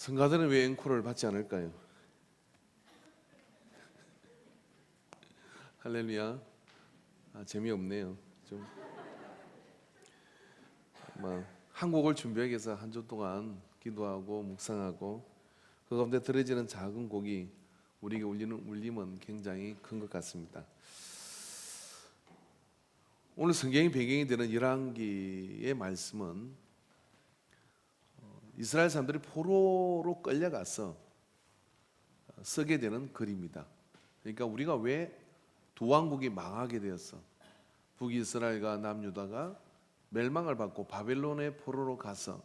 성가대는 왜 앵콜을 받지 않을까요? 할렐루야. 재미없네요. 좀 한 곡을 준비하기 위해서 한 주 동안 기도하고 묵상하고 그 가운데 들어지는 작은 곡이 우리에게 울리는 울림은 굉장히 큰 것 같습니다. 오늘 성경의 배경이 되는 열왕기의 말씀은 이스라엘 사람들이 포로로 끌려가서 쓰게 되는 글입니다. 그러니까 우리가 왜 두 왕국이 망하게 되었어? 북이스라엘과 남유다가 멸망을 받고 바벨론의 포로로 가서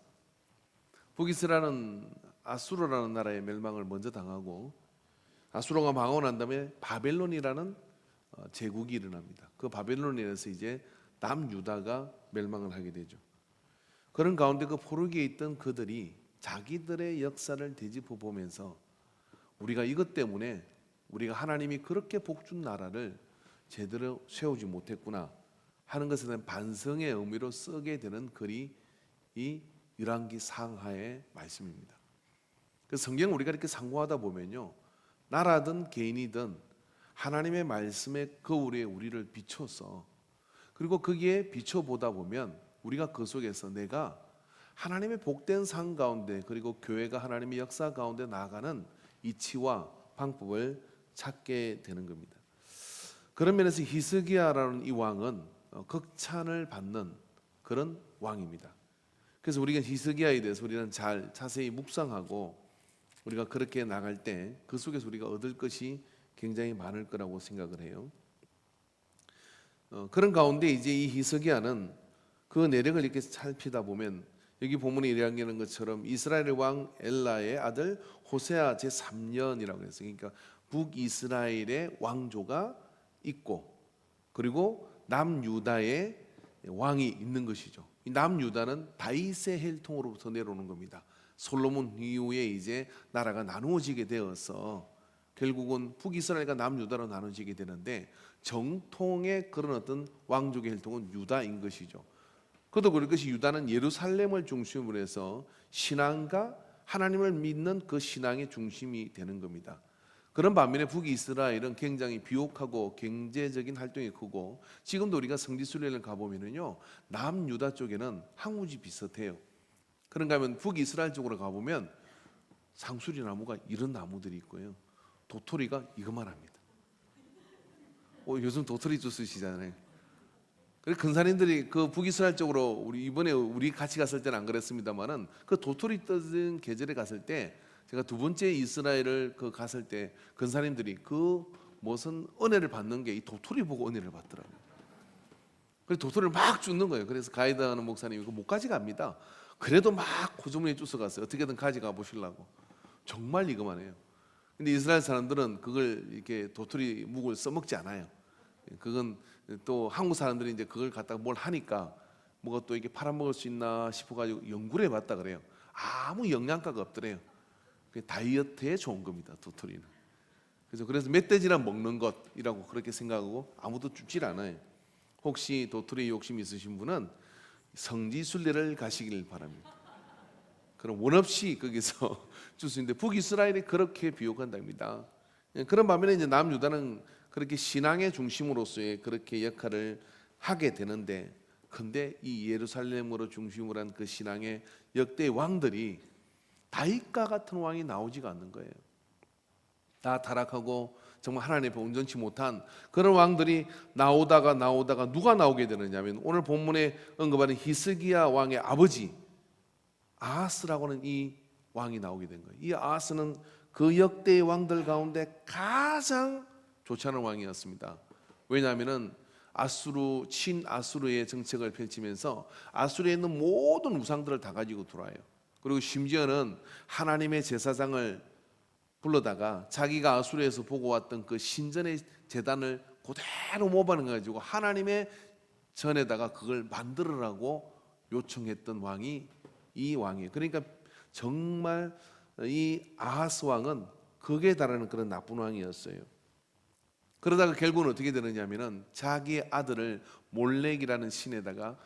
북이스라엘은 아수르라는 나라의 멸망을 먼저 당하고 아수르가 망하고 난 다음에 바벨론이라는 제국이 일어납니다. 그 바벨론에 의해서 이제 남유다가 멸망을 하게 되죠. 그런 가운데 그 포로기에 있던 그들이 자기들의 역사를 되짚어 보면서 우리가 이것 때문에 우리가 하나님이 그렇게 복준 나라를 제대로 세우지 못했구나 하는 것에 대한 반성의 의미로 쓰게 되는 글이 이 열왕기 상하의 말씀입니다. 그래서 성경 우리가 이렇게 상고하다 보면요, 나라든 개인이든 하나님의 말씀의 거울 위에 우리를 비춰서 그리고 거기에 비춰보다 보면 우리가 그 속에서 내가 하나님의 복된 삶 가운데 그리고 교회가 하나님의 역사 가운데 나아가는 이치와 방법을 찾게 되는 겁니다. 그런 면에서 히스기야라는 이 왕은 극찬을 받는 그런 왕입니다. 그래서 우리가 히스기야에 대해서 우리는 잘 자세히 묵상하고 우리가 그렇게 나갈 때 그 속에서 우리가 얻을 것이 굉장히 많을 거라고 생각을 해요. 그런 가운데 이제 이 히스기야는 그 내력을 이렇게 살피다 보면 여기 본문에 이야기하는 것처럼 이스라엘 왕 엘라의 아들 호세아 제3년이라고 해서 그러니까 북이스라엘의 왕조가 있고 그리고 남유다의 왕이 있는 것이죠. 이 남유다는 다윗의 혈통으로부터 내려오는 겁니다. 솔로몬 이후에 이제 나라가 나누어지게 되어서 결국은 북이스라엘과 남유다로 나눠지게 되는데 정통의 그런 어떤 왕족의 혈통은 유다인 것이죠. 그것도 그럴 것이 유다는 예루살렘을 중심으로 해서 신앙과 하나님을 믿는 그 신앙의 중심이 되는 겁니다. 그런 반면에 북이스라엘은 굉장히 비옥하고 경제적인 활동이 크고 지금도 우리가 성지순례를 가보면요 남유다 쪽에는 항우지 비슷해요. 그런가 하면 북이스라엘 쪽으로 가보면 상수리 나무가 이런 나무들이 있고요 도토리가 이것만 합니다. 요즘 도토리 주스 쓰시잖아요. 그래서 근사님들이 그 북이스라엘 쪽으로 우리 이번에 우리 같이 갔을 때는 안 그랬습니다만은 그 도토리 떠든 계절에 갔을 때 제가 두 번째 이스라엘을 그 갔을 때 근사님들이 그 무슨 은혜를 받는 게 이 도토리 보고 은혜를 받더라고요. 그래서 도토리를 막 줍는 거예요. 그래서 가이드하는 목사님이 못 가져갑니다. 그래도 막 고주머니에 쫓아갔어요. 어떻게든 가져가 보시려고. 정말 이거만 해요. 근데 이스라엘 사람들은 그걸 이렇게 도토리 묵을 써먹지 않아요. 그건 또 한국 사람들이 이제 그걸 갖다가 뭘 하니까 뭐가 또 이게 팔아먹을 수 있나 싶어가지고 연구를 해봤다 그래요. 아무 영양가가 없더래요. 다이어트에 좋은 겁니다, 도토리는. 그래서 멧돼지나 먹는 것이라고 그렇게 생각하고 아무도 줍질 않아요. 혹시 도토리 욕심 있으신 분은 성지순례를 가시길 바랍니다. 그럼 원 없이 거기서 줄 수 있는데 북이스라엘이 그렇게 비옥한답니다. 그런 반면에 이제 남유다는 그렇게 신앙의 중심으로서의 그렇게 역할을 하게 되는데, 근데 이 예루살렘으로 중심으로 한 그 신앙의 역대 왕들이 다윗과 같은 왕이 나오지가 않는 거예요. 다 타락하고 정말 하나님 앞에 온전치 못한 그런 왕들이 나오다가 누가 나오게 되느냐면 오늘 본문에 언급하는 히스기야 왕의 아버지 아하스라고 하는 이 왕이 나오게 된 거예요. 이 아하스는 그 역대의 왕들 가운데 가장 좋지 않은 왕이었습니다. 왜냐하면 친아수르의 정책을 펼치면서 아수르에 있는 모든 우상들을 다 가지고 들어와요. 그리고 심지어는 하나님의 제사장을 불러다가 자기가 아수르에서 보고 왔던 그 신전의 제단을 그대로 모방해 가지고 하나님의 전에다가 그걸 만들으라고 요청했던 왕이 이 왕이에요. 그러니까 정말 이 아하스 왕은 극에 달하는 그런 나쁜 왕이었어요. 그러다가 결국은 어떻게 되느냐면은 자기의 아들을 몰렉이라는 신에다가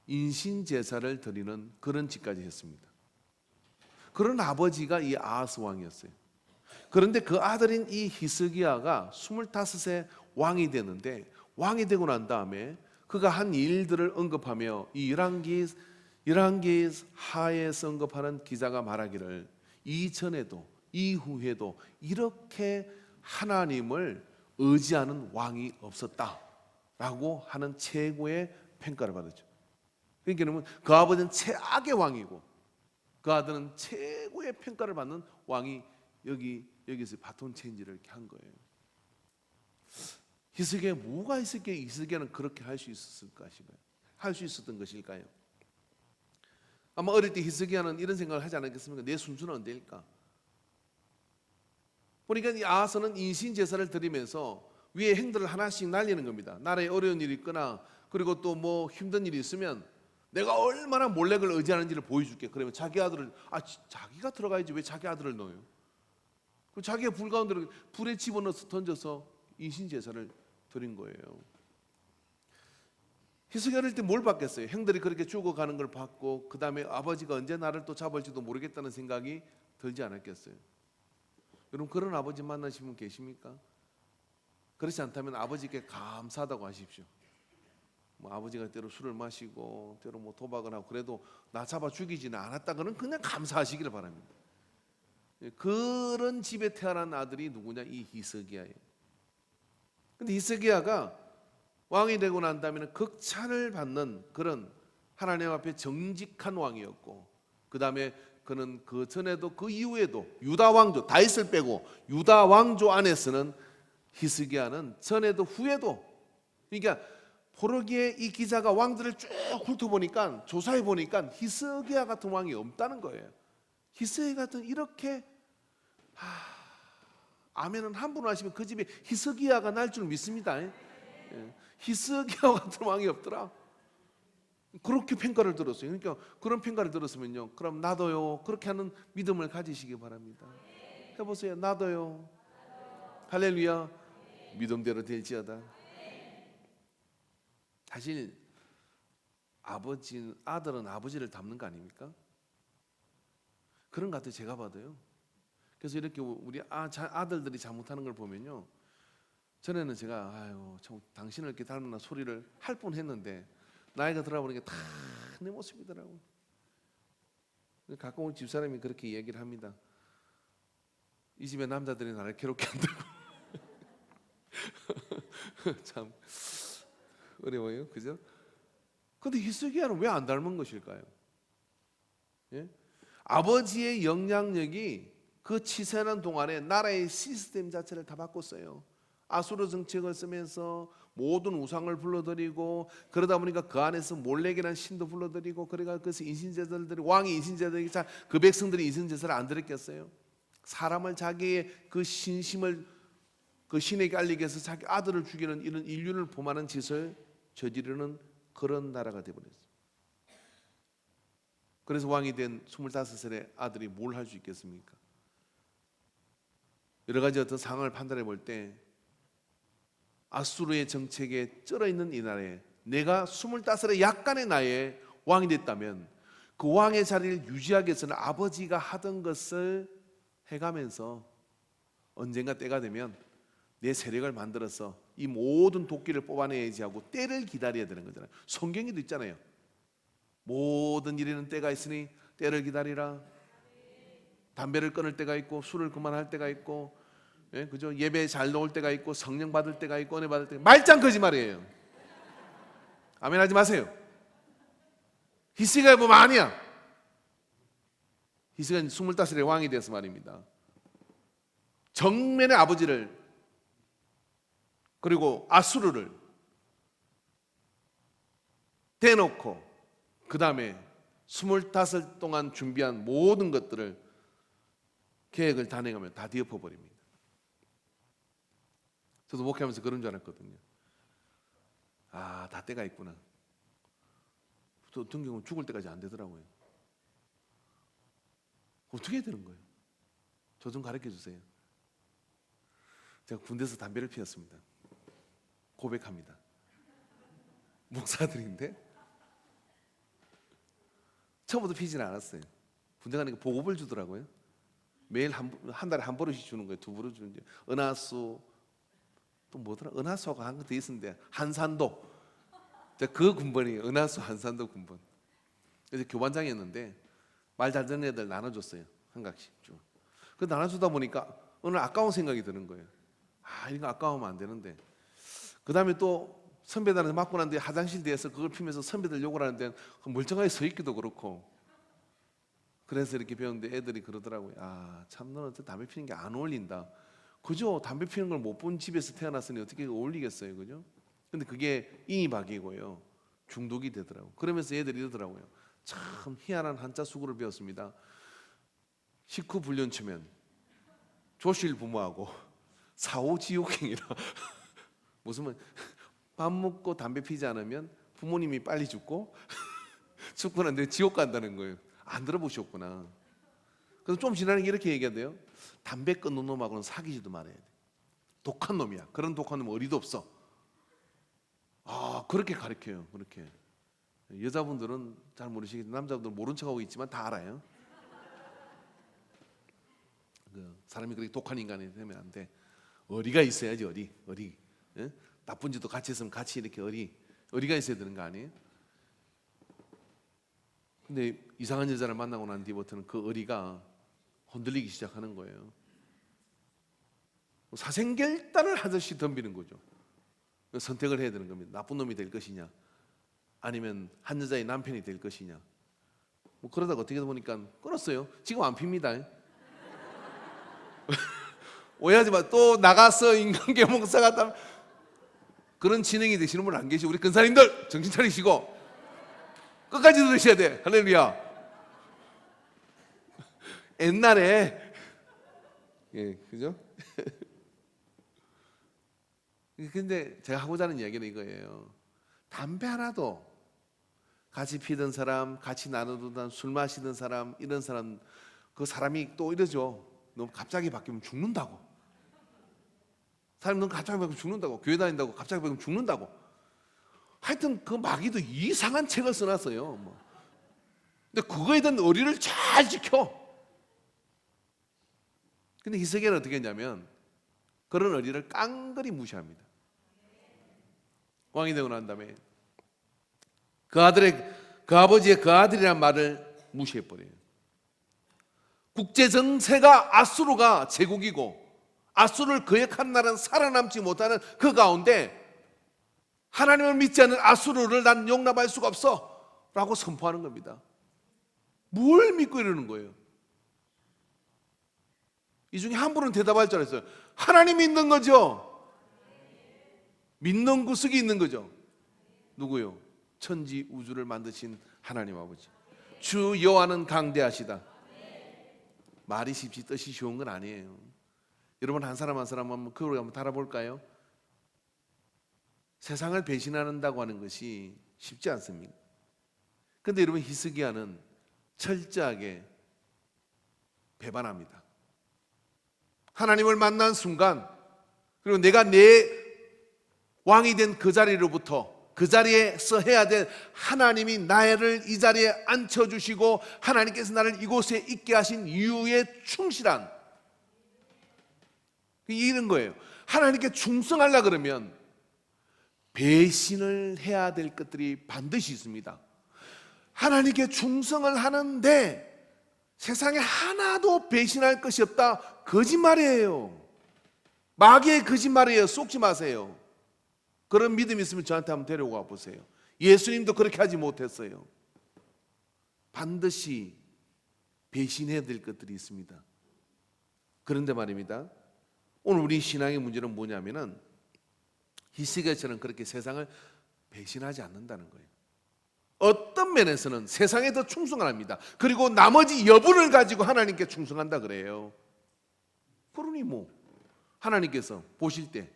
인신 제사를 드리는 그런 짓까지 했습니다. 그런 아버지가 이 아하스 왕이었어요. 그런데 그 아들인 이 히스기야가 25세 왕이 되는데, 왕이 되고 난 다음에 그가 한 일들을 언급하며 이 열왕기 하에서 언급하는 기자가 말하기를, 이전에도 이후에도 이렇게 하나님을 의지하는 왕이 없었다라고 하는 최고의 평가를 받았죠. 그러니까 그 아버지는 최악의 왕이고 그 아들은 최고의 평가를 받는 왕이 여기서 바톤 체인지를 이렇게 한 거예요. 히스기야, 뭐가 있었기에 히스기야는 그렇게 할 수 있었을까 싶어요. 할 수 있었던 것일까요? 아마 어릴 때 히스기야는 이런 생각을 하지 않았겠습니까? 내 순수는 언제일까? 보니까 이 아하스는 인신 제사를 드리면서 위에 행들을 하나씩 날리는 겁니다. 나라에 어려운 일이 있거나 그리고 또 뭐 힘든 일이 있으면 내가 얼마나 몰렉을 의지하는지를 보여줄게. 그러면 자기 아들을, 자기가 들어가야지 왜 자기 아들을 넣어요? 그 자기가 불 가운데로 불에 집어넣어서 던져서 인신 제사를 드린 거예요. 히스기야 어릴 때 뭘 봤겠어요? 형들이 그렇게 죽어가는 걸 봤고 그 다음에 아버지가 언제 나를 또 잡을지도 모르겠다는 생각이 들지 않았겠어요? 여러분, 그런 아버지 만나신 분 계십니까? 그렇지 않다면 아버지께 감사하다고 하십시오. 뭐 아버지가 때로 술을 마시고 때로 뭐 도박을 하고 그래도 나 잡아 죽이지는 않았다고는 그냥 감사하시기를 바랍니다. 그런 집에 태어난 아들이 누구냐? 이 히스기야예요. 근데 히스기야가 왕이 되고 난 다음에는 극찬을 받는 그런 하나님 앞에 정직한 왕이었고, 그 다음에 그는 그 전에도 그 이후에도 유다 왕조, 다윗을 빼고 유다 왕조 안에서는 히스기야는 전에도 후에도, 그러니까 포르기에 이 기자가 왕들을 쭉 훑어보니까, 조사해 보니까 히스기야 같은 왕이 없다는 거예요. 히스기야 같은 이렇게 아멘은 한 분 하시면 그 집에 히스기야가 날 줄 믿습니다. 히스기야 같은 왕이 없더라. 그렇게 평가를 들었어요. 그러니까 그런 평가를 들었으면요, 그럼 나도요, 그렇게 하는 믿음을 가지시기 바랍니다. 해보세요. 나도요. 할렐루야. 믿음대로 될지어다. 사실 아들은 아버지를 닮는 거 아닙니까? 그런 것 같아요. 제가 봐도요. 그래서 이렇게 우리 아들들이 잘못하는 걸 보면요, 전에는 제가 당신을 이렇게 닮았나 소리를 할 뻔했는데 나이가 들어보니까 다 내 모습이더라고요. 가까운 집사람이 그렇게 얘기를 합니다. 이 집의 남자들이 나를 괴롭게 한다고. 참 어려워요, 그죠? 근데 히스기야는 왜 안 닮은 것일까요? 예? 아버지의 영향력이 그 치세하는 동안에 나라의 시스템 자체를 다 바꿨어요. 아수르 정책을 쓰면서 모든 우상을 불러들이고, 그러다 보니까 그 안에서 몰렉이라는 신도 불러들이고, 그러니까 그래서 인신제사를 드리고, 왕이 인신제사를, 그 백성들이 인신제사를 안 드렸겠어요? 사람을 자기의 그 신심을 그 신에게 알리기 위해서 자기 아들을 죽이는 이런 인륜을 범하는 짓을 저지르는 그런 나라가 되어버렸어요. 그래서 왕이 된 25살의 아들이 뭘 할 수 있겠습니까? 여러 가지 어떤 상황을 판단해 볼 때 아수르의 정책에 쩔어있는 이 나라에 내가 25살의 약간의 나이에 왕이 됐다면 그 왕의 자리를 유지하기 위해서는 아버지가 하던 것을 해가면서 언젠가 때가 되면 내 세력을 만들어서 이 모든 도끼를 뽑아내야지 하고 때를 기다려야 되는 거잖아요. 성경에도 있잖아요. 모든 일에는 때가 있으니 때를 기다리라. 담배를 끊을 때가 있고 술을 그만할 때가 있고, 그죠? 예배 잘 나올 때가 있고 성령 받을 때가 있고 은혜 받을 때가, 말짱 거짓말이에요. 아멘 하지 마세요. 히스기야 보면 아니야. 히스기야는 25살의 왕이 돼서 말입니다. 정면의 아버지를 그리고 아수르를 대놓고 그 다음에 25 동안 준비한 모든 것들을 계획을 단행하면 다 뒤엎어버립니다. 저도 목회하면서 그런 줄 알았거든요. 다 때가 있구나. 또 어떤 경우는 죽을 때까지 안 되더라고요. 어떻게 해야 되는 거예요? 저 좀 가르쳐 주세요. 제가 군대에서 담배를 피웠습니다. 고백합니다. 목사들인데 처음부터 피지는 않았어요. 군대 가니까 보급을 주더라고요. 매일 한 달에 한 버릇씩 주는 거예요. 두 버릇 주는데 은하수 또 뭐더라? 은하수가 한 거 더 있었는데 한산도. 그 군번이에요. 은하수 한산도 군번. 그래서 교반장이었는데 말 잘 듣는 애들 나눠줬어요. 한 각씩 쭉. 그 나눠주다 보니까 오늘 아까운 생각이 드는 거예요. 이거 아까우면 안 되는데. 그 다음에 또 선배들한테 맞고 난 뒤에 화장실 뒤에서 그걸 피면서 선배들 욕을 하는데 멀쩡하게 서 있기도 그렇고. 그래서 이렇게 배웠는데 애들이 그러더라고요. 참 너는 담배 피는 게 안 어울린다. 그죠? 담배 피는 걸 못 본 집에서 태어났으니 어떻게 어울리겠어요, 그죠? 근데 그게 인이박이고요, 중독이 되더라고요. 그러면서 애들이 이러더라고요. 참 희한한 한자 수구를 배웠습니다. 식후 불륜초면 조실 부모하고 사후 지옥행이라. 무슨 말? 밥 먹고 담배 피지 않으면 부모님이 빨리 죽고 죽고 난 뒤에 지옥 간다는 거예요. 안 들어보셨구나. 그래서 좀 지나니까 이렇게 얘기한대요. 담배 끊는 놈하고는 사귀지도 말아야 돼. 독한 놈이야. 그런 독한 놈은 어리도 없어. 그렇게 가르쳐요. 그렇게. 여자분들은 잘 모르시겠지만 남자분들은 모른 척하고 있지만 다 알아요. 사람이 그렇게 독한 인간이 되면 안 돼. 어리가 있어야지. 어리. 예? 나쁜 짓도 같이 했으면 같이 이렇게 어리가 있어야 되는 거 아니에요? 근데 이상한 여자를 만나고 난 뒤부터는 그 어리가 흔들리기 시작하는 거예요. 사생결단을 하듯이 덤비는 거죠. 선택을 해야 되는 겁니다. 나쁜 놈이 될 것이냐, 아니면 한 여자의 남편이 될 것이냐. 그러다가 어떻게 보니까 끊었어요. 지금 안 핍니다. 오해하지 마. 또 나가서 인간계 목사 같다. 그런 진행이 되시는 분 안 계시고, 우리 근사님들 정신 차리시고 끝까지 들으셔야 돼. 할렐루야. 옛날에 그죠? 근데 제가 하고자 하는 이야기는 이거예요. 담배 하나도 같이 피던 사람, 같이 나누던 사람, 술 마시던 사람, 이런 사람, 그 사람이 또 이러죠. 너무 갑자기 바뀌면 죽는다고. 사람이 너무 갑자기 바뀌면 죽는다고. 교회 다닌다고 갑자기 바뀌면 죽는다고. 하여튼 그 마귀도 이상한 책을 써놨어요. 근데 그거에 대한 의리를 잘 지켜. 근데 히스기야는 어떻게 했냐면 그런 의리를 깡그리 무시합니다. 왕이 되고 난 다음에 그 아버지의 그 아들이란 말을 무시해버려요. 국제 정세가 아수르가 제국이고 아수르를 거역한 나라는 살아남지 못하는 그 가운데 하나님을 믿지 않는 아수르를 난 용납할 수가 없어 라고 선포하는 겁니다. 뭘 믿고 이러는 거예요? 이 중에 한 분은 대답할 줄 알았어요. 하나님 믿는 거죠. 믿는 구석이 있는 거죠. 누구요? 천지 우주를 만드신 하나님 아버지. 주 여호와는 강대하시다. 말이 쉽지 뜻이 쉬운 건 아니에요. 여러분 한 사람 한 사람 한번 그걸 한번 달아볼까요? 세상을 배신한다고 하는 것이 쉽지 않습니다. 그런데 여러분 히스기야는 철저하게 배반합니다. 하나님을 만난 순간, 그리고 내가 내 왕이 된 그 자리로부터 그 자리에서 해야 될, 하나님이 나를 이 자리에 앉혀주시고 하나님께서 나를 이곳에 있게 하신 이유에 충실한, 이런 거예요. 하나님께 충성하려 그러면 배신을 해야 될 것들이 반드시 있습니다. 하나님께 충성을 하는데 세상에 하나도 배신할 것이 없다, 거짓말이에요. 마귀의 거짓말이에요. 속지 마세요. 그런 믿음이 있으면 저한테 한번 데려가 보세요. 예수님도 그렇게 하지 못했어요. 반드시 배신해야 될 것들이 있습니다. 그런데 말입니다, 오늘 우리 신앙의 문제는 뭐냐면은 히스기야처럼 그렇게 세상을 배신하지 않는다는 거예요. 어떤 면에서는 세상에 더 충성을 합니다. 그리고 나머지 여분을 가지고 하나님께 충성한다 그래요. 그러니 하나님께서 보실 때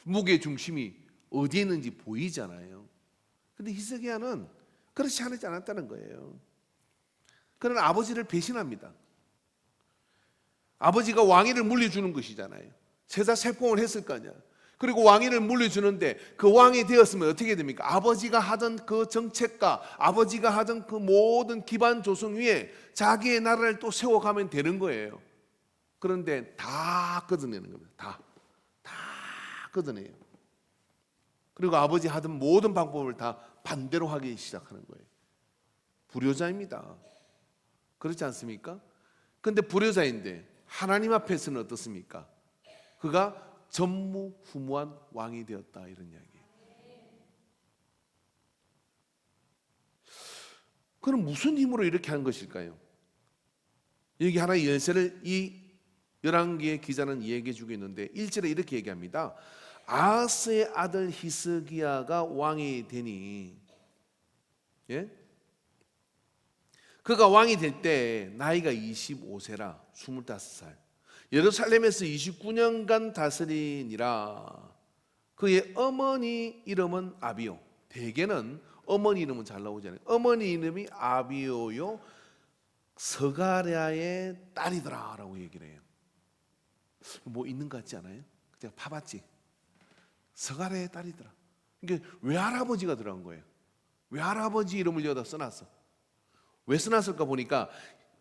무게 중심이 어디에 있는지 보이잖아요. 근데 히스기야는 그렇지 않았다는 거예요. 그는 아버지를 배신합니다. 아버지가 왕위를 물려주는 것이잖아요. 세자 세공을 했을 거 아니야. 그리고 왕위를 물려주는데 그 왕이 되었으면 어떻게 됩니까? 아버지가 하던 그 정책과 아버지가 하던 그 모든 기반 조성 위에 자기의 나라를 또 세워가면 되는 거예요. 그런데 다 걷어내는 겁니다. 다 걷어내요. 그리고 아버지 하던 모든 방법을 다 반대로 하기 시작하는 거예요. 불효자입니다. 그렇지 않습니까? 그런데 불효자인데 하나님 앞에서는 어떻습니까? 그가 전무후무한 왕이 되었다, 이런 이야기예요. 그럼 무슨 힘으로 이렇게 한 것일까요? 여기 하나의 열쇠를 이 열왕기의 기자는 얘기해 주고 있는데 1절에 이렇게 얘기합니다. 아하스의 아들 히스기야가 왕이 되니, 예? 그가 왕이 될 때 나이가 25세라 25살. 예루살렘에서 29년간 다스리니라. 그의 어머니 이름은 아비요. 대개는 어머니 이름은 잘 나오지 않아요. 어머니 이름이 아비요요 스가랴의 딸이더라 라고 얘기를 해요. 뭐 있는 것 같지 않아요? 제가 파봤지. 스가랴의 딸이더라. 이게 외할아버지가 들어간 거예요. 외할아버지 이름을 여기다 써놨어. 왜 써놨을까 보니까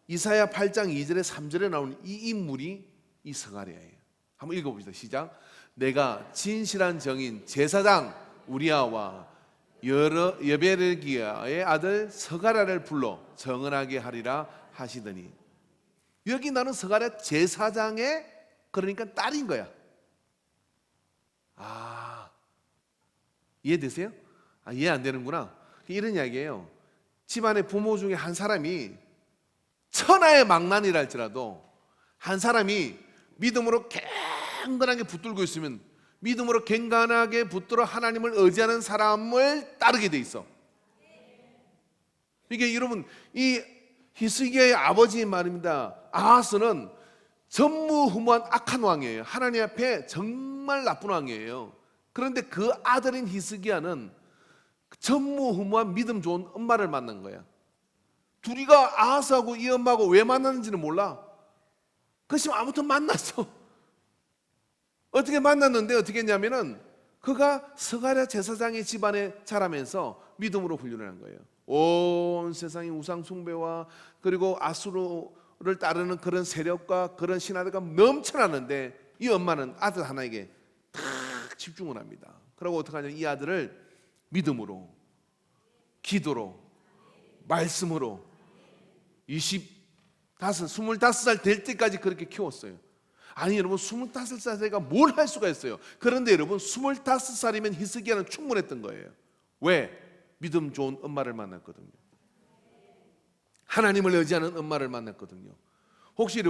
이사야 8장 2절에 3절에 나오는 이 인물이 이 스가랴예요. 한번 읽어봅시다. 시작. 내가 진실한 정인 제사장 우리야와 여베르기야의 아들 스가랴를 불러 정언하게 하리라 하시더니, 여기 나는 스가랴 제사장의 그러니까 딸인 거야. 이해되세요? 이해 안 되는구나. 이런 이야기예요. 집안의 부모 중에 한 사람이 천하의 망난이라 할지라도 한 사람이 믿음으로 갱간하게 붙들고 있으면, 믿음으로 갱간하게 붙들어 하나님을 의지하는 사람을 따르게 돼 있어. 이게 여러분, 이 히스기야의 아버지의 말입니다. 아하스는 전무후무한 악한 왕이에요. 하나님 앞에 정말 나쁜 왕이에요. 그런데 그 아들인 히스기야는 전무후무한 믿음 좋은 엄마를 만난 거야. 둘이가 아하스하고 이 엄마하고 왜 만났는지는 몰라. 그렇지만 아무튼 만났어. 어떻게 만났는데 어떻게 했냐면은 그가 스가랴 제사장의 집안에 자라면서 믿음으로 훈련을 한 거예요. 온 세상의 우상 숭배와 그리고 아수르를 따르는 그런 세력과 그런 신하들과 넘쳐나는데 이 엄마는 아들 하나에게 탁 집중을 합니다. 그리고 어떻게 하냐, 이 아들을 믿음으로, 기도로, 말씀으로 25살 될 때까지 그렇게 키웠어요. 아니 여러분, 25살짜리가 뭘 할 수가 있어요. 그런데 여러분 25살이면 히스기야는 충분했던 거예요. 왜? 믿음 좋은 엄마를 만났거든요. 하나님을 의지하는 엄마를 만났거든요. 혹시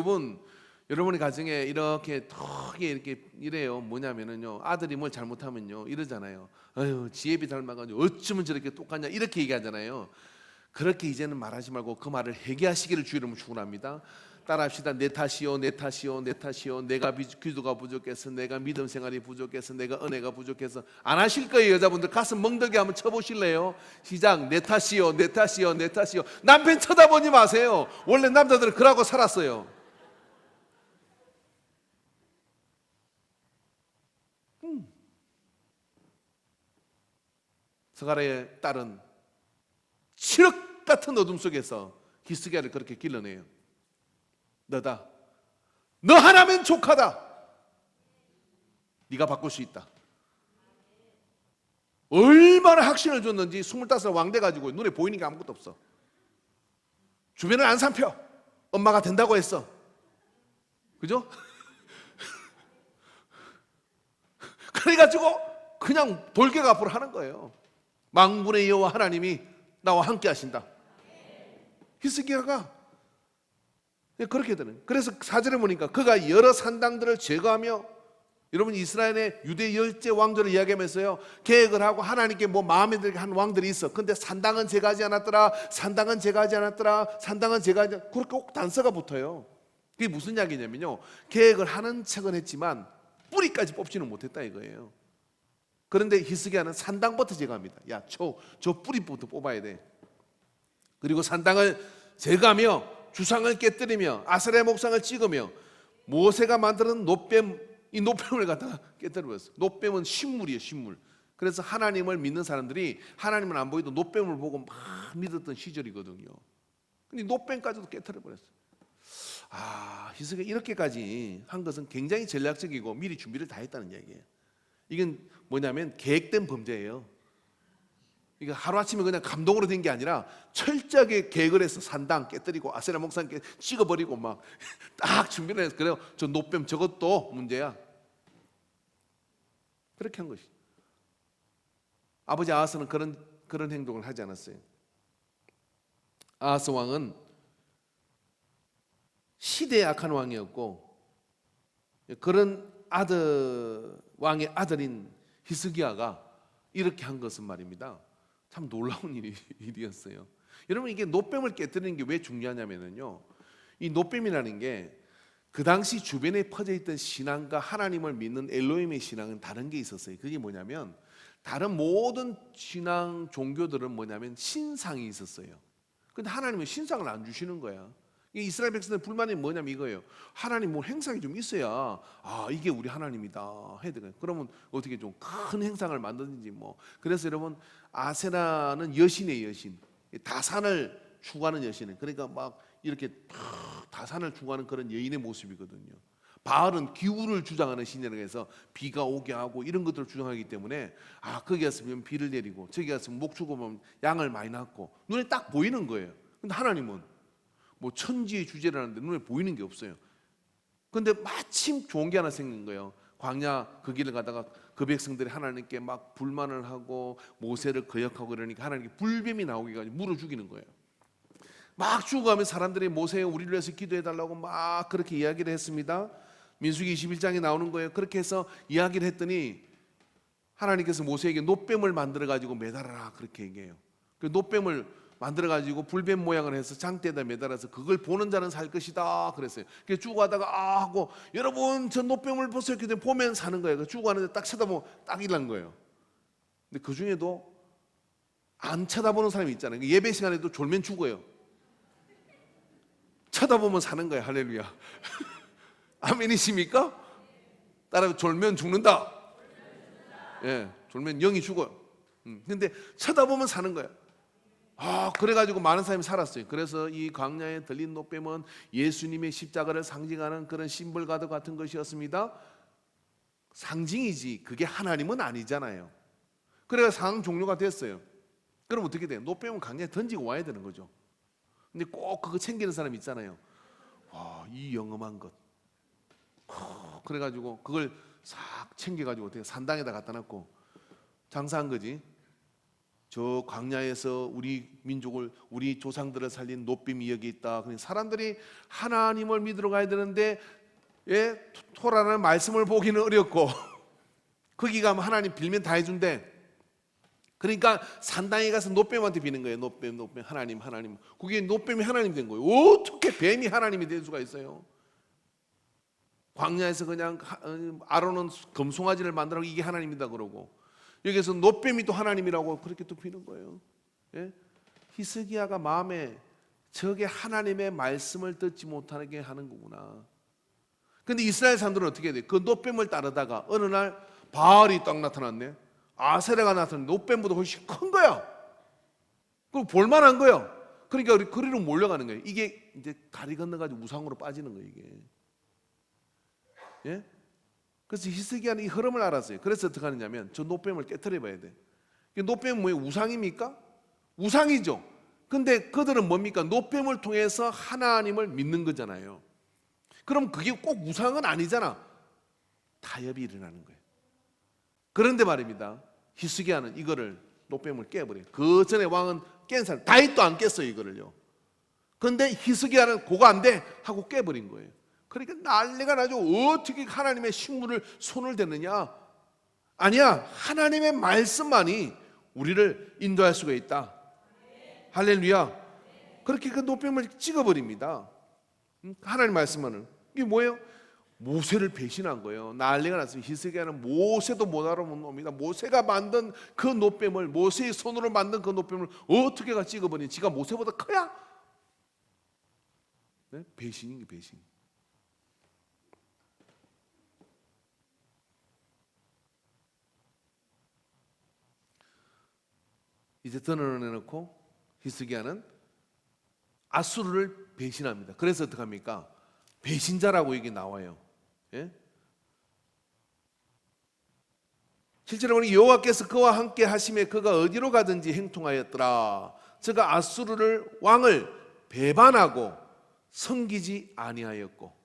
여러분의 가정에 이렇게 턱에 이렇게 이래요. 뭐냐면은요, 아들이 뭘 잘못하면요 이러잖아요. 아유, 지혜비 닮아가지고 어쩌면 저렇게 똑같냐 이렇게 얘기하잖아요. 그렇게 이제는 말하지 말고 그 말을 회개하시기를 주의 이름으로 축원합니다. 따라합시다. 내 탓이요, 내 탓이요, 내 탓이요. 내가 기도가 부족해서, 내가 믿음 생활이 부족해서, 내가 은혜가 부족해서. 안 하실 거예요. 여자분들 가슴 멍들게 한번 쳐보실래요? 시작. 내 탓이요, 내 탓이요, 내 탓이요. 남편 쳐다보지 마세요. 원래 남자들은 그러고 살았어요. 스가랴의 딸은 칠흑 같은 어둠 속에서 히스기야를 그렇게 길러내요. 너다. 너 하나면 족하다. 네가 바꿀 수 있다. 얼마나 확신을 줬는지 25살 왕 돼가지고 눈에 보이는 게 아무것도 없어. 주변을 안 살펴. 엄마가 된다고 했어. 그죠? 그래가지고 그냥 돌격 앞으로 하는 거예요. 만군의 여호와 하나님이 나와 함께 하신다. 히스기야가 그렇게 되는. 그래서 4절에 보니까 그가 여러 산당들을 제거하며, 여러분 이스라엘의 유대 열째 왕조를 이야기하면서요, 계획을 하고 하나님께 뭐 마음에 들게 한 왕들이 있어. 근데 산당은 제거하지 않았더라, 산당은 제거하지 않았더라, 산당은 제거하지 않았더라. 그렇게 꼭 단서가 붙어요. 그게 무슨 이야기냐면요, 계획을 하는 척은 했지만 뿌리까지 뽑지는 못했다 이거예요. 그런데 히스기야는 산당부터 제거합니다. 야, 저 뿌리부터 뽑아야 돼. 그리고 산당을 제거하며 주상을 깨뜨리며 아세라 목상을 찍으며 모세가 만드는 노뱀 이 노뱀을 갖다가 깨뜨려 버렸어요. 노뱀은 식물이에요, 식물. 그래서 하나님을 믿는 사람들이 하나님은 안 보이도 노뱀을 보고 막 믿었던 시절이거든요. 근데 노뱀까지도 깨뜨려 버렸어요. 히스기야 이렇게까지 한 것은 굉장히 전략적이고 미리 준비를 다 했다는 얘기예요. 이건 뭐냐면 계획된 범죄예요. 이거 하루아침에 그냥 감동으로 된 게 아니라 철저하게 계획을 해서 산당 깨뜨리고 아세라 목상 찍어버리고 막 딱 준비를 해서 그래요. 저 노뱀 저것도 문제야. 그렇게 한 것이. 아버지 아하스는 그런 행동을 하지 않았어요. 아하스 왕은 시대에 악한 왕이었고 그런 왕의 아들인 히스기야가 이렇게 한 것은 말입니다. 참 놀라운 일이었어요. 여러분 이게 노뱀을 깨뜨리는 게 왜 중요하냐면요. 이 노뱀이라는 게 그 당시 주변에 퍼져 있던 신앙과 하나님을 믿는 엘로힘의 신앙은 다른 게 있었어요. 그게 뭐냐면 다른 모든 신앙 종교들은 뭐냐면 신상이 있었어요. 근데 하나님은 신상을 안 주시는 거야. 이스라엘 백성들 불만이 뭐냐면 이거예요. 하나님 뭐 행상이 좀 있어야 이게 우리 하나님이다 해야 되거든요. 그러면 어떻게 좀 큰 행상을 만드는지 뭐. 그래서 여러분 아세라는 여신의 여신, 다산을 추구하는 여신은 그러니까 막 이렇게 다산을 추구하는 그런 여인의 모습이거든요. 바알은 기후를 주장하는 신이라고 해서 비가 오게 하고 이런 것들을 주장하기 때문에 거기 갔으면 비를 내리고 저기 갔으면 목 죽으면 양을 많이 낳고 눈에 딱 보이는 거예요. 근데 하나님은 뭐 천지의 주제라는데 눈에 보이는 게 없어요. 근데 마침 좋은 게 하나 생긴 거예요. 광야 그 길을 가다가 그 백성들이 하나님께 막 불만을 하고 모세를 거역하고 그러니까 하나님께 불뱀이 나오게 가지고 물어 죽이는 거예요. 막 죽어가면 사람들이 모세 우리를 위해서 기도해달라고 막 그렇게 이야기를 했습니다. 민수기 21장에 나오는 거예요. 그렇게 해서 이야기를 했더니 하나님께서 모세에게 노뱀을 만들어 가지고 매달아라 그렇게 얘기해요. 그 노뱀을 만들어 가지고 불뱀 모양을 해서 장대에다 매달아서 그걸 보는 자는 살 것이다 그랬어요. 그래서 쭉 가다가 하고 여러분 저 노뱀을 보세요. 이렇게 보면 사는 거예요. 쭉 가는데 딱 쳐다보면 딱 일난 거예요. 근데 그 중에도 안 쳐다보는 사람이 있잖아요. 예배 시간에도 졸면 죽어요. 쳐다보면 사는 거예요. 할렐루야. 아멘이십니까? 따라 졸면 죽는다. 예, 졸면 영이 죽어요. 근데 쳐다보면 사는 거예요. 그래가지고 많은 사람이 살았어요. 그래서 이 광야에 들린 노뱀은 예수님의 십자가를 상징하는 그런 심벌과도 같은 것이었습니다. 상징이지 그게 하나님은 아니잖아요. 그래서 상황 종료가 됐어요. 그럼 어떻게 돼요? 노뱀은 광야에 던지고 와야 되는 거죠. 근데 꼭 그거 챙기는 사람이 있잖아요. 이 영험한 것. 그래가지고 그걸 싹 챙겨가지고 어떻게 산당에다 갖다 놨고 장사한 거지. 저 광야에서 우리 민족을 우리 조상들을 살린 노뱀이 여기 있다. 그러니까 사람들이 하나님을 믿으러 가야 되는데 토라는 말씀을 보기는 어렵고 거기 가면 하나님 빌면 다 해준대. 그러니까 산당에 가서 노뱀한테 비는 거예요. 노뱀 하나님. 그게 노뱀이 하나님 된 거예요. 어떻게 뱀이 하나님이 될 수가 있어요? 광야에서 그냥 아론은 금송아지를 만들라고 이게 하나님이다 그러고 여기서 노뱀이 또 하나님이라고 그렇게 또 비는 거예요. 히스기야가 마음에 저게 하나님의 말씀을 듣지 못하게 하는 거구나. 근데 이스라엘 사람들은 어떻게 해야 돼? 그 노뱀을 따르다가 어느 날 바알이 딱 나타났네. 아세라가 나타났는데 노뱀보다 훨씬 큰 거야. 그리고 볼만한 거야. 그러니까 우리 그리로 몰려가는 거예요. 이게 이제 다리 건너가지고 우상으로 빠지는 거예요. 이게. 예? 그래서 히스기야는 이 흐름을 알았어요. 그래서 어떻게 하느냐면 저 노뱀을 깨트려 봐야 돼. 노뱀은 뭐예요? 우상입니까? 우상이죠. 근데 그들은 뭡니까? 노뱀을 통해서 하나님을 믿는 거잖아요. 그럼 그게 꼭 우상은 아니잖아. 타협이 일어나는 거예요. 그런데 말입니다. 히스기야는 이거를 노뱀을 깨버려요. 그 전에 왕은 깬 사람 다윗도 안 깼어요 이거를요. 그런데 히스기야는 그거 안 돼 하고 깨버린 거예요. 그러니까 난리가 나죠. 어떻게 하나님의 식물을 손을 대느냐? 아니야. 하나님의 말씀만이 우리를 인도할 수가 있다. 할렐루야. 그렇게 그 노뱀을 찍어버립니다. 하나님 말씀만은. 이게 뭐예요? 모세를 배신한 거예요. 난리가 났어요. 히스기야는 모세도 못 알아본 놈이다. 모세가 만든 그 노뱀을 모세의 손으로 만든 그 노뱀을 어떻게 가 찍어버리니? 지가 모세보다 커야? 네? 배신인 게 배신. 이제 드러내놓고 히스기야는 아수르를 배신합니다. 그래서 어떻게 합니까? 배신자라고 이게 나와요. 예? 실제로 우리 여호와께서 그와 함께 하심에 그가 어디로 가든지 행통하였더라. 저가 아수르를 왕을 배반하고 섬기지 아니하였고.